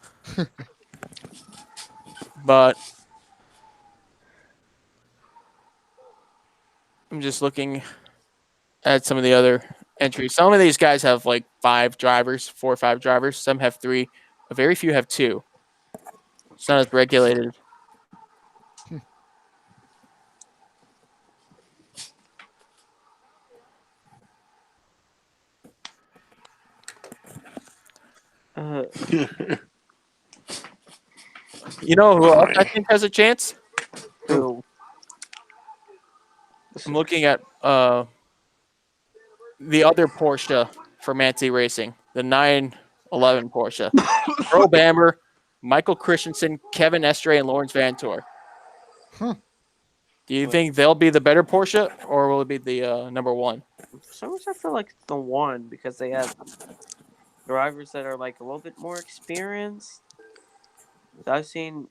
But I'm just looking at some of the other entries. Some of these guys have like 5 drivers, 4 or 5 drivers. Some have 3. But very few have 2. It's not as regulated. You know who else I think has a chance? who? I'm looking at the other Porsche for Manti Racing, the 911 Porsche. Earl Bamber, Michael Christensen, Kevin Estre, and Lawrence Vantor. Huh. Do you think they'll be the better Porsche, or will it be the number 1? For some reason, I feel like it's the 1 because they have drivers that are like a little bit more experienced. I've seen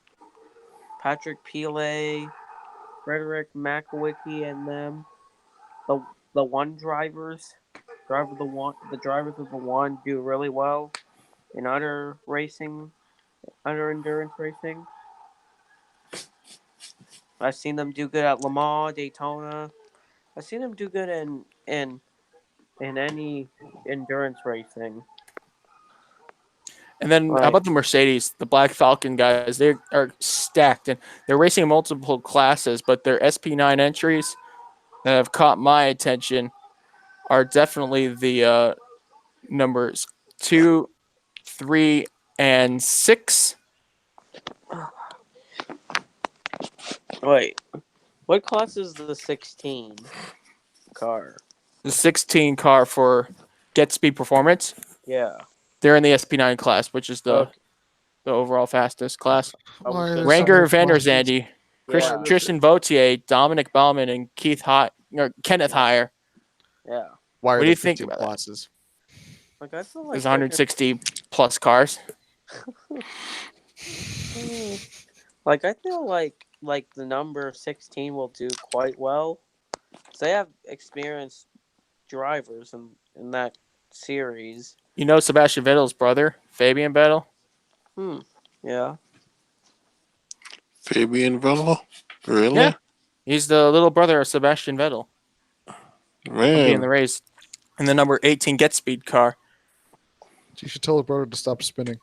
Patrick Pilet, Frederick McWicky, and them. The 1 drivers, the drivers of the 1 do really well in other endurance racing. I've seen them do good at Le Mans, Daytona. I've seen them do good in any endurance racing. And then how Right. about the Mercedes, the Black Falcon guys? They are stacked, and they're racing in multiple classes, but their SP9 entries that have caught my attention are definitely the numbers 2, 3, and 6. Wait, what class is the 16 car? The 16 car for Get Speed Performance. Yeah. They're in the SP9 class, which is the Okay. the overall fastest class. Why are there so Ranger many Van der classes? Zandy, Yeah. Tristan Vautier, Dominic Bauman, and Kenneth Heyer. Yeah. Why are What do there you think 15 about that? classes? Like I feel like There's 160 plus cars. Like I feel like the number 16 will do quite well. 'Cause they have experienced drivers in that series. You know Sebastian Vettel's brother, Fabian Vettel? Yeah. Fabian Vettel? Really? Yeah. He's the little brother of Sebastian Vettel. being in the Man. race. And the number 18 Get Speed car. You should tell the brother to stop spinning.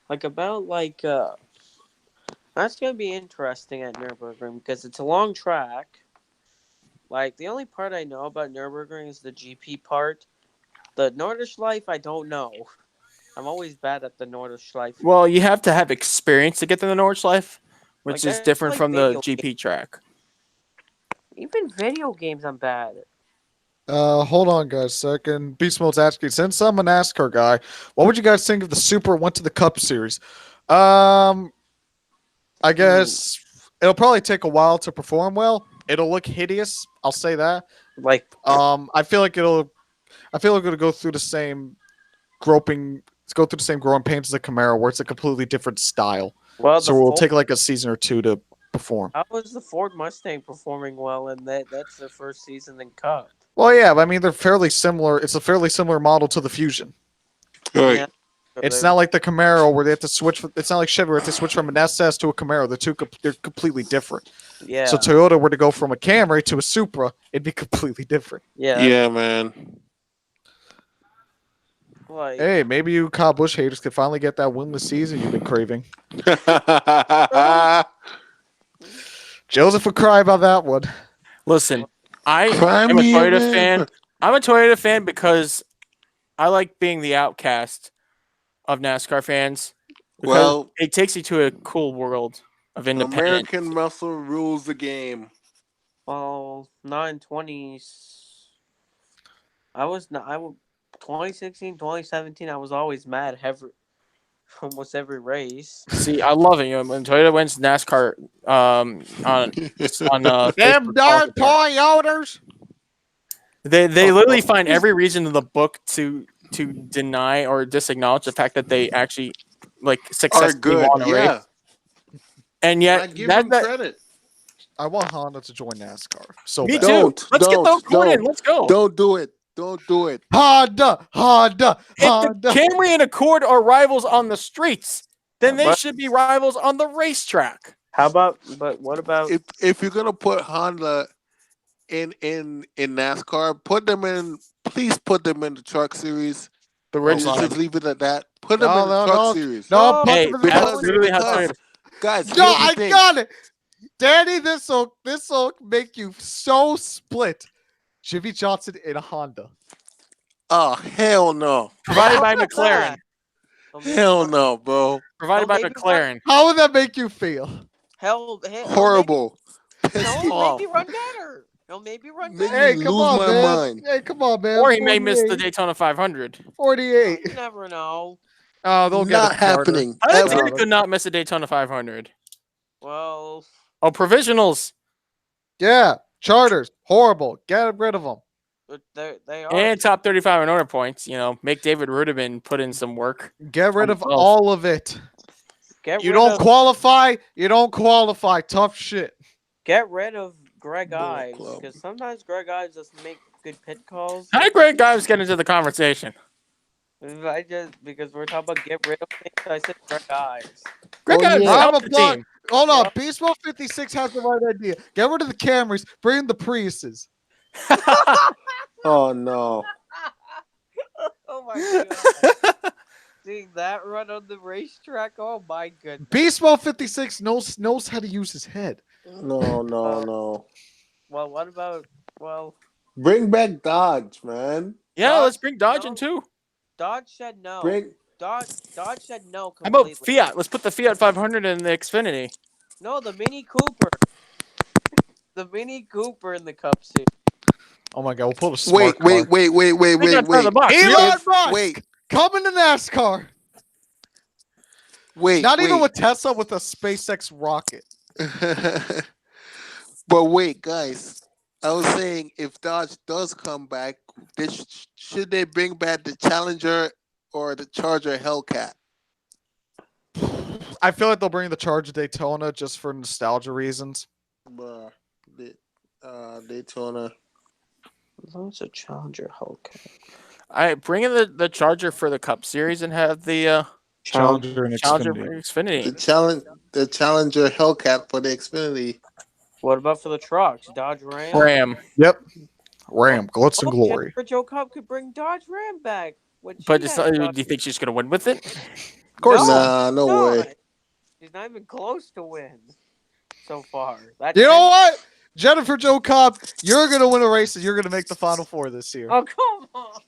Like about like that's gonna be interesting at Nürburgring because it's a long track. Like the only part I know about Nürburgring is the GP part. The Nordschleife I don't know. I'm always bad at the Nordschleife. Well, you have to have experience to get to the Nordschleife, which Like, is that's different like from the video GP track. Even video games I'm bad at. Hold on, guys. Second, Beast Mode's asking, since I'm a NASCAR guy, what would you guys think if the Supra went to the Cup Series? I guess it'll probably take a while to perform well. It'll look hideous. I'll say that. Like I feel like it'll go through the same growing pains as a Camaro, where it's a completely different style. well, So it'll take like a season or two to perform. how was the Ford Mustang performing well and that's their first season in Cup? Well, yeah, but I mean they're fairly similar. It's a fairly similar model to the Fusion. Right. Yeah. It's not like the Camaro where they have to switch. It's not like Chevy where they have to switch from an SS to a Camaro. They're completely different. Yeah. So Toyota were to go from a Camry to a Supra, it'd be completely different. yeah. Yeah, man. Like Hey, maybe you Kyle Busch haters could finally get that winless season you've been craving. Joseph would cry about that one. Listen, I Cry am a me a Toyota river. fan. I'm a Toyota fan because I like being the outcast of NASCAR fans. Because Well, it takes you to a cool world of independence. American muscle rules the game. well, 920s. I was not. 2016, 2017. I was always mad almost every race. See, I love it. You know, when Toyota wins NASCAR on Damn Facebook, darn Toyotas! they literally find every reason in the book to deny or disacknowledge the fact that they actually like Are successfully good. won a race. Yeah. And I yet give them credit. I want Honda to join NASCAR. So me bad. too. Don't, Let's get don't, those going in. don't, Let's go. Don't do it. Don't do it. Honda. If the Camry and Accord are rivals on the streets, then they But- should be rivals on the racetrack. How about? But what about? If you're gonna put Honda in NASCAR, please put them in the truck series. The Ridge Just Line. leave it at that. Put them in the No, truck no, series. No, Oh, put Hey, them in the that's Cup literally how because- Toyota. Guys, No, here's the I thing. got it. Danny, this'll make you so split. Jimmy Johnson in a Honda. Oh, hell no. Provided by How about McLaren. that? Well, maybe Hell one- no, bro. Provided by maybe McLaren. How would that make you feel? Hell, Horrible. Pissed He'll off. maybe run better. He'll maybe run Maybe- better. Hey, lose come on, my man. mind. Hey, come on, man. Or he may miss the 48. Daytona 500. 48. You never know. Oh, they'll get Not a charter. happening. I think Ever. Terry could not miss a Daytona 500. Well, Oh, provisionals. Yeah, charters. Horrible. Get rid of them. they are. And top 35 in order points. You know, make David Rudiman put in some work. Get rid of Oh. all of it. Get You rid don't of, qualify. You don't qualify. Tough shit. get rid of Greg Bull Ives club. because sometimes Greg Ives doesn't make good pit calls. How did Greg Gives get into the conversation? Because we're talking about get rid of things, I said Greg Ives. Greg Oh, Gives yeah. helped I'm the a plug. team. Hold on. Well- Beast Mode 56 has the right idea. Get rid of the Camrys. Bring in the Priuses. Oh no. Oh my god! Seeing that run on the racetrack, oh my goodness! Beast Mode 56 knows how to use his head. No, no. Well, what about Bring back Dodge, man. Yeah, Dodge- let's bring Dodge in no. too. Dodge said no. Bring Dodge said no How about completely. Fiat? Let's put the Fiat 500 in the Xfinity. No, the Mini Cooper. The Mini Cooper in the Cup Series. Oh my god, we'll pull a smart wait. Think outside the box. Elon If- Musk wait. coming to NASCAR. Wait. Not even wait. with Tesla, with a SpaceX rocket. But wait, guys. I was saying, if Dodge does come back, should they bring back the Challenger or the Charger Hellcat? I feel like they'll bring the Charger Daytona just for nostalgia reasons. Bruh, Daytona. That's a Challenger Hulk. I bring in the Charger for the Cup Series and have the Challenger and Challenger Xfinity. for Xfinity. The Challenger Hellcat for the Xfinity. What about for the trucks? Dodge Ram. Ram. Yep. Ram, glitz and Oh, glory. Jennifer Joe Cobb could bring Dodge Ram back. But do you think she's gonna win with it? Of course No, not. Nah, no way. She's not even close to win so far. You know what? Jennifer Joe Cobb, you're going to win a race and you're going to make the Final Four this year. Oh, come on.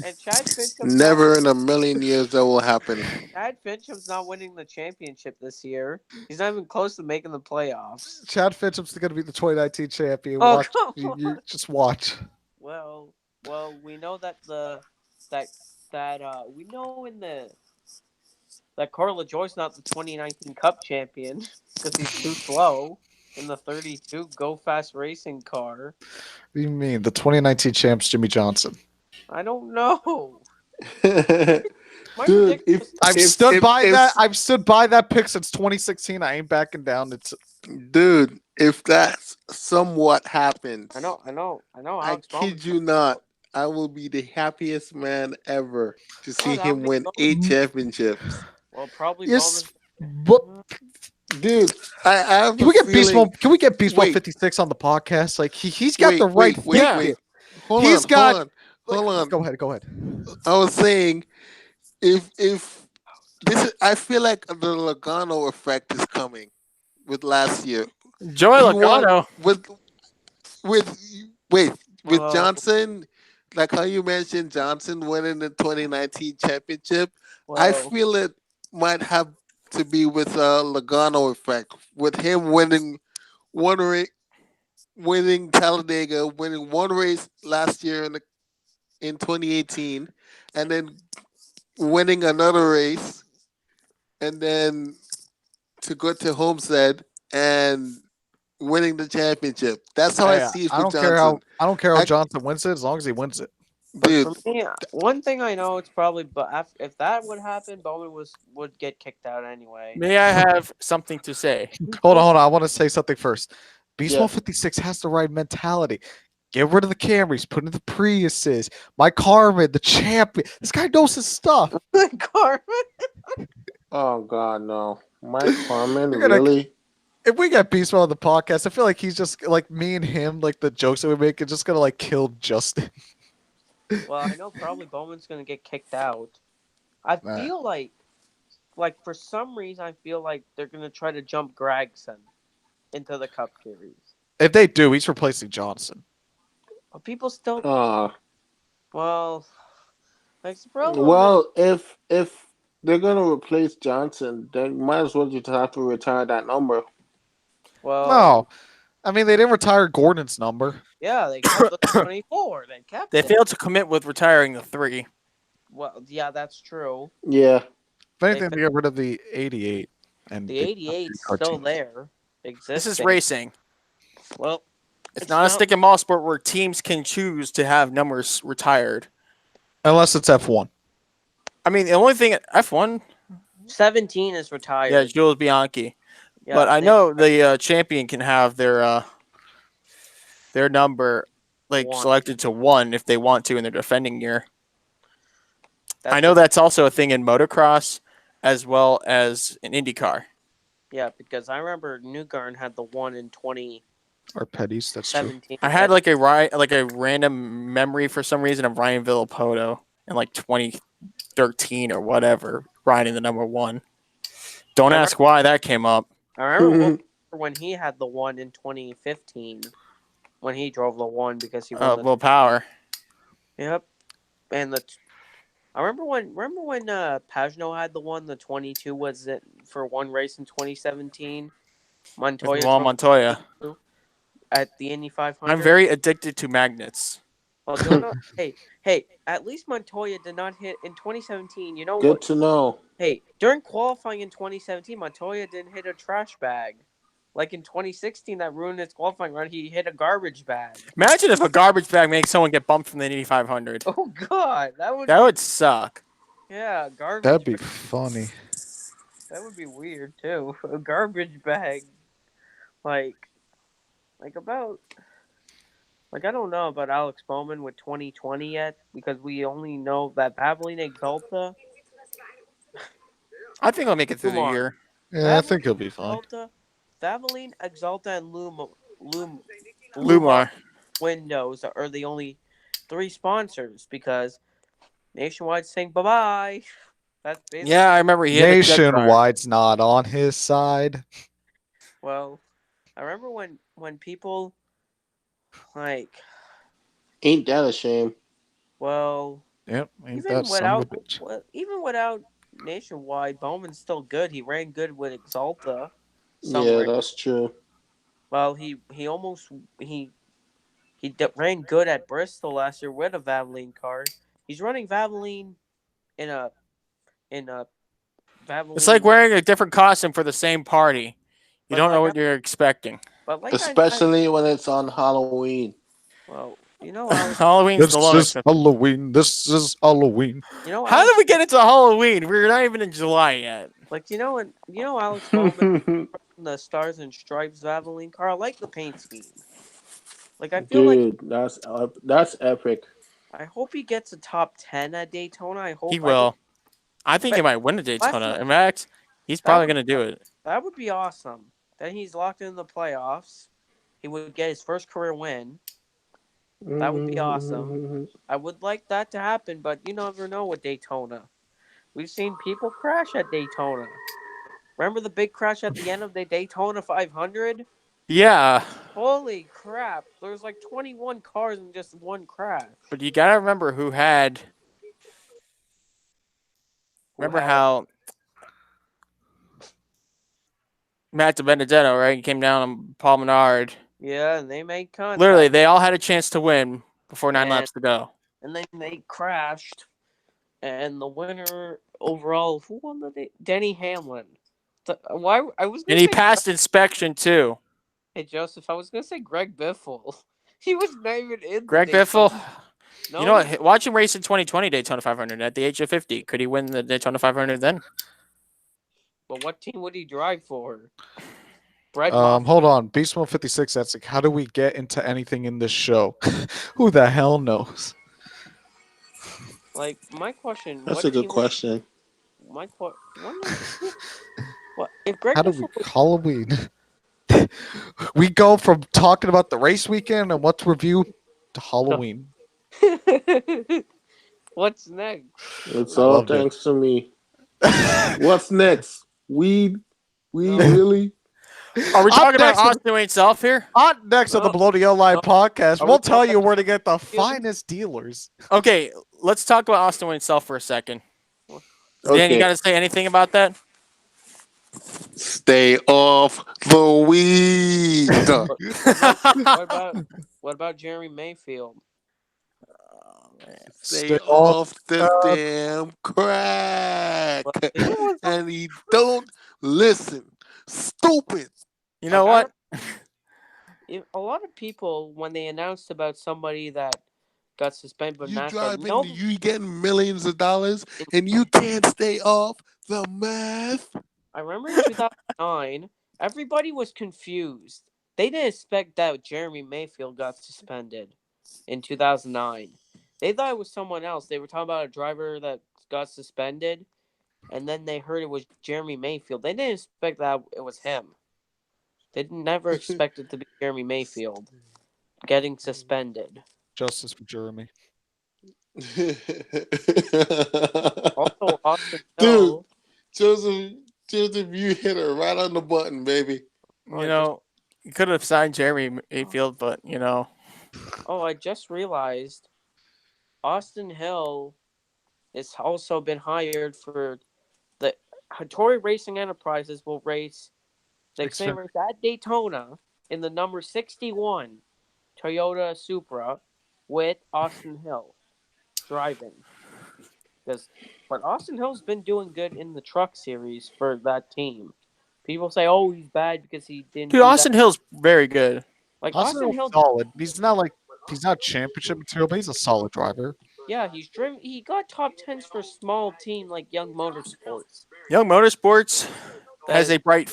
And Chad Fincham. Never in a million years that will happen. Chad Fincham's not winning the championship this year. He's not even close to making the playoffs. Chad Fincham's going to be the 2019 champion. Oh, Watch. come You just watch. Well, we know that we know in that Carla Joy's not the 2019 Cup champion because he's too slow in the 32 Go Fast racing car. What do you mean? The 2019 champ's Jimmy Johnson. I don't know. My Dude, prediction I've was- stood by that. I've stood by that pick since 2016. I ain't backing down. Dude, if that somewhat happens, I know. I Alex kid Bowman's- you not, I will be the happiest man ever to see that'll him be win fun. 8 championships. Well, probably Yes. Bowman's. But Dude, I have can we get a feeling... Beast Mode? Can we get Beast Mode Wait. 56 on the podcast? Like he's got the right. Wait. Hold He's on, got- hold on. Go ahead. I was saying, if this is, I feel like the Logano effect is coming with last year. Joey He won Logano. with Oh. Johnson, like how you mentioned Johnson winning the 2019 championship. I Well, feel it might have to be with Logano effect, with him winning Talladega, winning one race last year in 2018, and then winning another race, and then to go to Homestead and winning the championship. That's how I see it for Johnson. I don't care how Johnson wins it as long as he wins it. Dude, for me, one thing I know it's probably, but if that would happen, Bowman would get kicked out anyway. May I have something to say? Hold on. I want to say something first. Beast Yeah. Mode 56 has the right mentality. Get rid of the Camrys, put in the Priuses. Mike Harmon, the champion. This guy knows his stuff. Carmen. oh God, no. Mike Harmon, You're gonna- really? If we get Beast Mode on the podcast, I feel like he's just like me and him, like the jokes that we make, are just gonna like kill Justin. Well, I know probably Bowman's gonna get kicked out. I Nah. feel like for some reason, I feel like they're gonna try to jump Gregson into the Cup Series. If they do, he's replacing Johnson. But people still, Well, like the problem. if they're gonna replace Johnson, then might as well just have to retire that number. No. I mean, they didn't retire Gordon's number. Yeah, they kept the 24. They kept They it. failed to commit with retiring the 3. Well, yeah, that's true. Yeah. If anything, they got rid of the 88. And The 88's still there. Existing. This is racing. Well, It's not a stick and ball sport where teams can choose to have numbers retired. Unless it's F1. I mean, the only thing F1, 17 is retired. yeah, Jules Bianchi. Yeah, But I they- know the champion can have their number like 1. selected to 1 if they want to in their defending year. That's I know that's also a thing in motocross as well as in IndyCar. Yeah, because I remember Newgarden had the 1 in 2017. Or Petty's, that's true. I had like a random memory for some reason of Ryan Villapoto in like 2013 or whatever, riding the number 1. Don't I ask why that came up. I remember when he had the 1 in 2015 when he drove the 1 because he won the Will Power. Yep. And I remember when Pagano had the 1, the 22 was it for one race in 2017. Montoya Juan drove Montoya. at the Indy 500. I'm very addicted to magnets. Well, hey, at least Montoya did not hit in 2017. You know Good what? to know. Hey, during qualifying in 2017, Montoya didn't hit a trash bag. Like in 2016, that ruined his qualifying run. He hit a garbage bag. Imagine if a garbage bag makes someone get bumped from the Indy 500. Oh God, that That would suck. yeah, garbage. That'd be bag. funny. That would be weird too. A garbage bag, like about. Like, I don't know about Alex Bowman with 2020 yet because we only know that Pavlina Exalta. I think I'll make it through Come the on. year. Yeah, I think he'll be fine. Exalta Valvoline, Exalta, and Lumar Lumar. windows are the only three sponsors because Nationwide saying bye bye. That's basically Yeah, I remember he had a jet car. Nationwide's not on his side. well. I remember when people like Ain't that a shame? well Yep, ain't that even son of a without bitch. even without Nationwide, Bowman's still good. He ran good with Exalta. Some Yeah, ran that's true. well. He almost ran good at Bristol last year with a Valvoline car. He's running Valvoline in a It's like Valvoline, wearing a different costume for the same party. You but don't know what you're expecting. I Especially when it's on Halloween. well Alex, Halloween's the This lone is exception. Halloween. This is Halloween. How did we get into Halloween? We're not even in July yet. like Alex Bowman the Stars and Stripes Valvoline car. I like the paint scheme. Like I feel like Dude, that's epic. I hope he gets a top 10 at Daytona. He I think will. I think he might win the last Daytona. night In fact, he's that probably would going to do it. that would be awesome. Then he's locked in the playoffs. He would get his first career win. That would be awesome. I would like that to happen, but you never know with Daytona. We've seen people crash at Daytona. Remember the big crash at the end of the Daytona 500? Yeah, Holy crap. There's like 21 cars in just one crash. but you got to remember who had. Who Remember had how Matt DiBenedetto, right? He came down on Paul Menard. Yeah, and they made contact. Literally, they all had a chance to win before 9 laps to go. And then they crashed. And the winner overall, who won the day? Denny Hamlin. Why I was gonna And he say passed inspection too. Hey Joseph, I was gonna say Greg Biffle. He was not even in Greg the Daytona. Biffle. No, You know what? Watch him race in 2020 Daytona 500 at the age of 50. Could he win the Daytona 500 then? But what team would he drive for? Brett Hold on. Beast Mode 56. That's like, how do we get into anything in this show? Who the hell knows? Like my question. That's what a good team question. What if Greg How do Biffle we Halloween? We go from talking about the race weekend and what to review to Halloween. What's next? It's I all loved it. thanks to me. What's next? Weed? No. Really? Are we Up talking about next on- Austin Wayne Self here? On next on the No. Below the Line No. podcast, Are we'll we tell talking you where to about get the feelings? finest dealers. Okay, let's talk about Austin Wayne Self for a second. Dan, you Okay. got to say anything about that? Stay off the weed. What about Jeremy Mayfield? Stay off the damn crack. Well, And he don't listen. Stupid. You know Like, what? A lot of people, when they announced about somebody that got suspended from You NASCAR, driving, you getting millions of dollars, and you can't stay off the meth. I remember in 2009, everybody was confused. They didn't expect that Jeremy Mayfield got suspended in 2009. They thought it was someone else. They were talking about a driver that got suspended, and then they heard it was Jeremy Mayfield. They didn't expect that it was him. They never expected to be Jeremy Mayfield getting suspended. Justice for Jeremy. Also, Austin Dude, Hill. Joseph, you hit her right on the button, baby. You know, you could have signed Jeremy Mayfield, but, you know. Oh, I just realized Austin Hill has also been hired for the Hattori Racing Enterprises will race the same race at Daytona in the number 61 Toyota Supra with Austin Hill driving. But Austin Hill's been doing good in the truck series for that team. People say, "Oh, he's bad because he didn't." Dude, Austin Hill's very good. Like Austin Austin Hill, solid. He's not championship material, but he's a solid driver. yeah, he's driven. He got top tens for a small team like Young Motorsports. Young Motorsports has a bright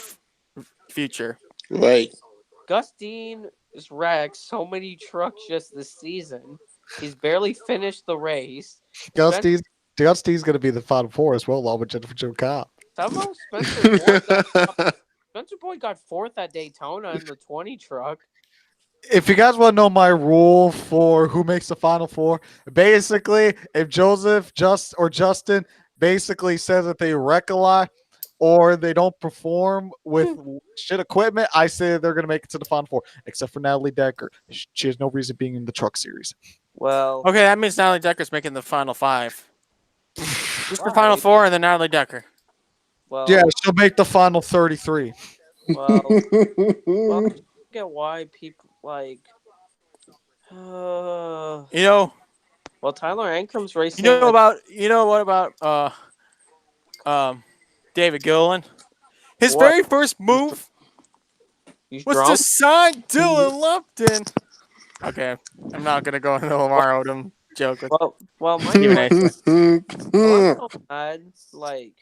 future. Right. Gus Dean has wrecked so many trucks just this season. He's barely finished the race. Gusty's going to be the Final Four as well, along with Jennifer Joe Cobb. Somehow Spencer Ford got top Spencer Boyd got 4th at Daytona in the 20 truck. If you guys want to know my rule for who makes the final four, basically, if Joseph, or Justin basically says that they wreck a lot or they don't perform with shit equipment, I say they're going to make it to the final four, except for Natalie Decker. She has no reason being in the truck series. Well, Okay, that means Natalie Decker's making the final 5. Just for Why? final 4 and then Natalie Decker. well, Yeah, she'll make the final 33. well, I just get why people like. You know, Well, Tyler Ankram's racing. what about David Gilliland? His What? very first move He's was to drunk. sign Dylan Lupton. Okay, I'm not gonna go into the Lamar Odom joke. Well, my Stephen A. I'm so mad. Like,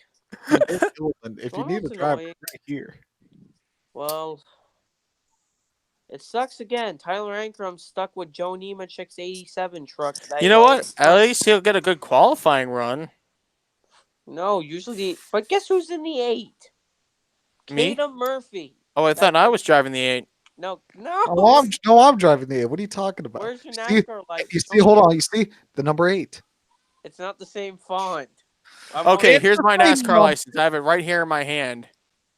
If you need a Ronald's driver, annoying. right here. Well, it sucks again. Tyler Ankrum stuck with Joe Nemechek's 87 truck. You know what? At least he'll get a good qualifying run. No, usually. But guess who's in the 8? Me? Tatum Murphy. Oh, I thought I was driving the 8. No. I'm driving the 8. What are you talking about? Where's your See- NASCAR license? You see, hold on. You see the number 8. It's not the same font. Okay, It's here's the my same NASCAR number. license. I have it right here in my hand.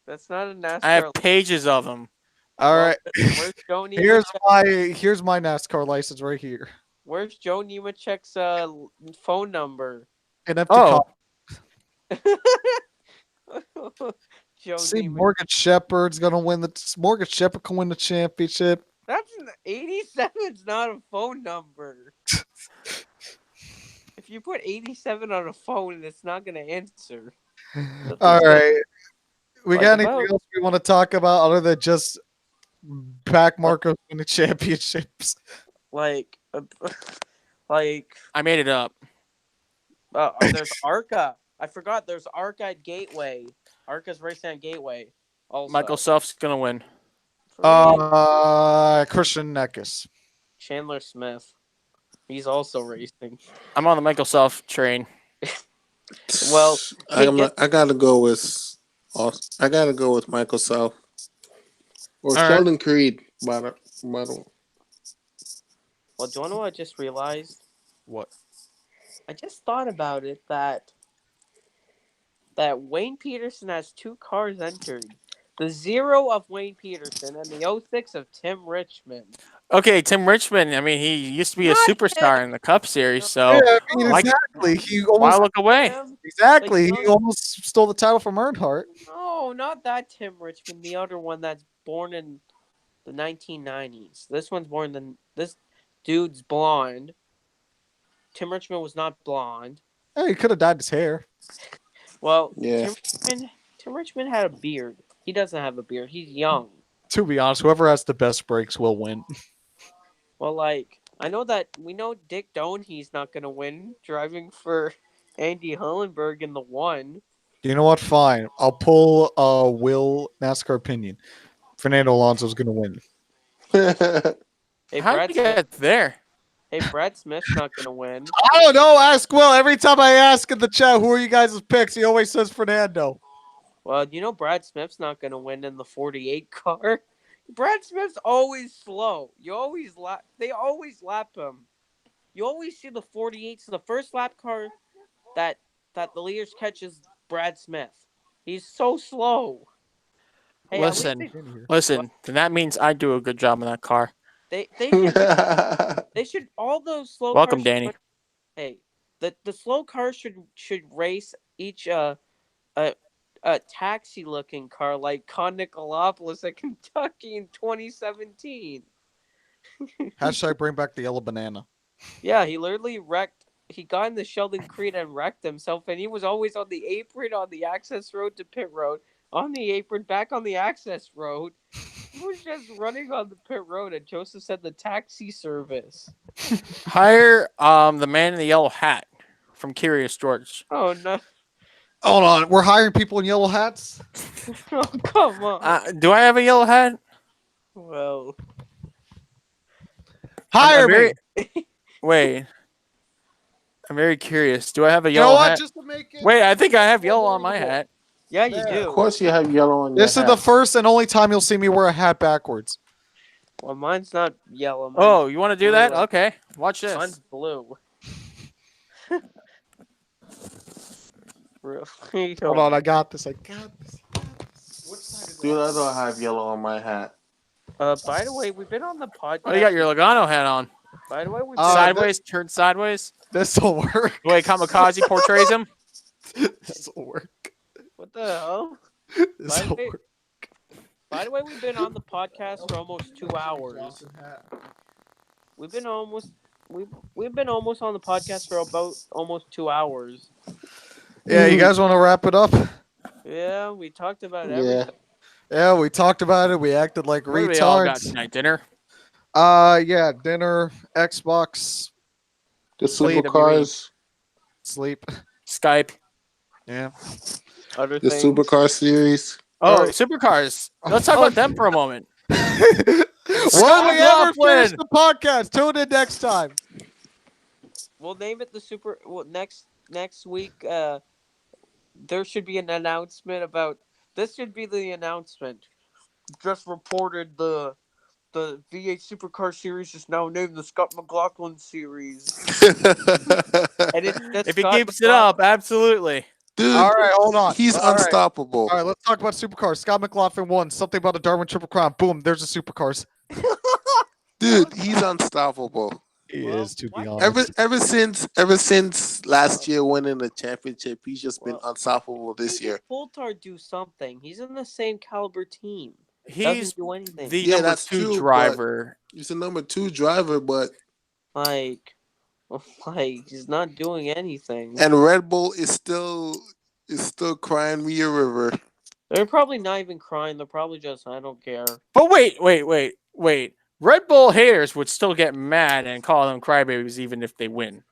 That's not a NASCAR. I have pages of them. All right. Where's Joe Here's Nemechek? here's my NASCAR license right here. Where's Joe Nemechek's phone number? An empty Oh, Joe See, Nemechek. Morgan Shepherd's gonna win Morgan Shepherd can win the championship. That's an 87's not a phone number. If you put 87 on a phone, it's not gonna answer. All right. We Like, got anything about- else we want to talk about other than just back Marco winning championships? Like, I made it up. there's Arca. I forgot there's Arca at Gateway. Arca's racing at Gateway. Also, Michael Self's gonna win. Christian Neckes. Chandler Smith. He's also racing. I'm on the Michael Self train. Well, I gotta go with Michael Self or All Sheldon Creed. By the well, do you know what I just realized? What? I just thought about it that Wayne Peterson has 2 cars entered. The 0 of Wayne Peterson and the 06 of Tim Richmond. Okay, Tim Richmond. I mean, he used to be a Not superstar him. in the Cup Series, so Yeah, I mean, why- exactly. He why almost look away? exactly. Like, He almost stole the title from Earnhardt. No, not that Tim Richmond. The other one that's born in the 1990s. This one's born in this dude's blonde. Tim Richmond was not blonde. Hey, he could have dyed his hair. Well, Yeah. Tim Richmond had a beard. He doesn't have a beard. He's young. To be honest, whoever has the best brakes will win. Well, like, I know that we know Dick Donehey's not going to win driving for Andy Hullenberg in the 1. You know what? Fine. I'll pull Will NASCAR opinion. Fernando Alonso's going to win. Hey, How Brad did you Smith, get there? Brad Smith's not going to win. I don't know. Ask Will. Every time I ask in the chat who are you guys' picks, he always says Fernando. Well, you know Brad Smith's not going to win in the 48 car. Brad Smith's always slow. They always lap him. You always see the 48s. The first lap car that the leaders catch is Brad Smith. He's so slow. Hey, at least Listen. Then that means I do a good job in that car. they should all those slow Welcome, cars. Danny. Hey, the slow cars should race each a taxi looking car like Con Nicolopoulos at Kentucky in 2017. Hashtag bring back the yellow banana. Yeah, he literally wrecked. He got in the Sheldon Creed and wrecked himself, and he was always on the apron on the access road to pit road, on the apron back on the access road. He was just running on the pit road, and Joseph said the taxi service. Hire the man in the yellow hat from Curious George. Oh no! Hold on. We're hiring people in yellow hats? Oh, come on. Do I have a yellow hat? Well, Hire I'm me. Wait. I'm very curious. Do I have a You know yellow what? hat? Just to make it. Wait, I think I have yellow on my hat. Yeah, you Yeah, do. Of course, you have yellow on your This is hat. the first and only time you'll see me wear a hat backwards. Well, mine's not yellow. Mine's Oh, you want to do that? blue. Okay, watch Mine's this. blue. Really? Hold on, I got this. I got this. Which side is Dude, it? I don't have yellow on my hat. By the way, we've been on the podcast. Oh, you got your Logano hat on. By the way, we've Sideways, turn sideways. This'll work. The way Kamikaze portrays him. This'll work. What the hell? This'll way- work. By the way, we've been on the podcast for almost 2 hours. We've been almost on the podcast for about almost 2 hours. Yeah, you guys want to wrap it up? Yeah, we talked about Yeah. everything. Yeah, we talked about it. We acted like What do we all got retards. tonight? Dinner. Yeah, dinner, Xbox, The Play supercars. sleep. Skype. Yeah. Other The things. supercar series. Oh, Alright. supercars. Let's talk about them for a moment. When Scott we ever finish McLaughlin. the podcast, tune in next time. We'll name it the super. Well, next week, there should be an announcement about. This should be the announcement. Just reported the V8 Supercar Series is now named the Scott McLaughlin Series. And that's If he Scott keeps it up, absolutely. Dude, All right, hold on. he's All right. unstoppable. All right, let's talk about supercars. Scott McLaughlin won. Something about a Darwin Triple Crown. Boom, there's the supercars. Dude, he's unstoppable. He Well, is, to be what? honest. Ever since last year winning the championship, he's just been Well, unstoppable this year. Coulthard do something. He's in the same caliber team. He's Doesn't do anything. the Yeah, number that's 2 true, driver. He's a number 2 driver, but like he's not doing anything. and Red Bull is still crying me a river. They're probably not even crying. They're probably just, I don't care. But wait. Red Bull haters would still get mad and call them crybabies even if they win.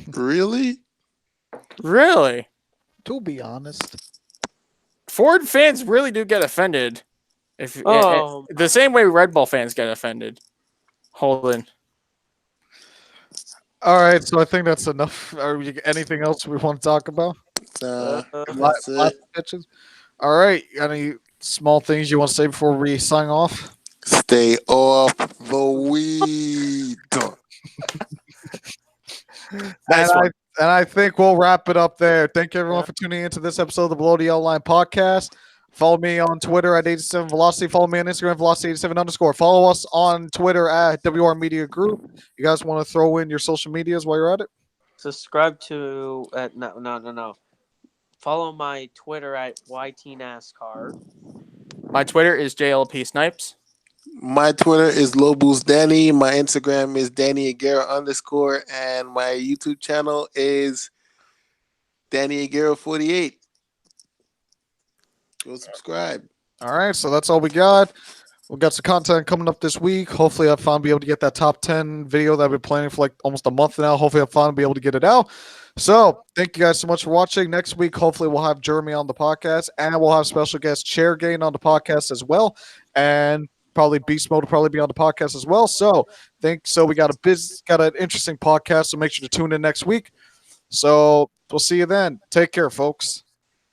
Really? Really? To be honest. Ford fans really do get offended. If Oh. the same way Red Bull fans get offended. Holden. All right, so I think that's enough. Anything else we want to talk about? That's it. Pitches? All right, any small things you want to say before we sign off? Stay off the weed. Nice one. And I think we'll wrap it up there. Thank you, everyone, for tuning into this episode of the Below the Yellow Line podcast. Follow me on Twitter at 87velocity. Follow me on Instagram, velocity87_. Follow us on Twitter at WR Media Group. You guys want to throw in your social medias while you're at it? Subscribe to no. Follow my Twitter at YTNASCAR. My Twitter is JLP Snipes. My Twitter is Lobus Danny. My Instagram is Danny Aguirre _ and my YouTube channel is Danny Aguirre 48. Go subscribe. All right, so that's all we got. We got some content coming up this week. Hopefully, I've found be able to get that top 10 video that I've been planning for like almost a month now. Hopefully, I've found be able to get it out. So, thank you guys so much for watching. Next week, hopefully, we'll have Jeremy on the podcast, and we'll have special guest Chair Gain on the podcast as well, and probably Beast Mode will probably be on the podcast as well. So, we got an interesting podcast. So make sure to tune in next week. So, we'll see you then. Take care, folks.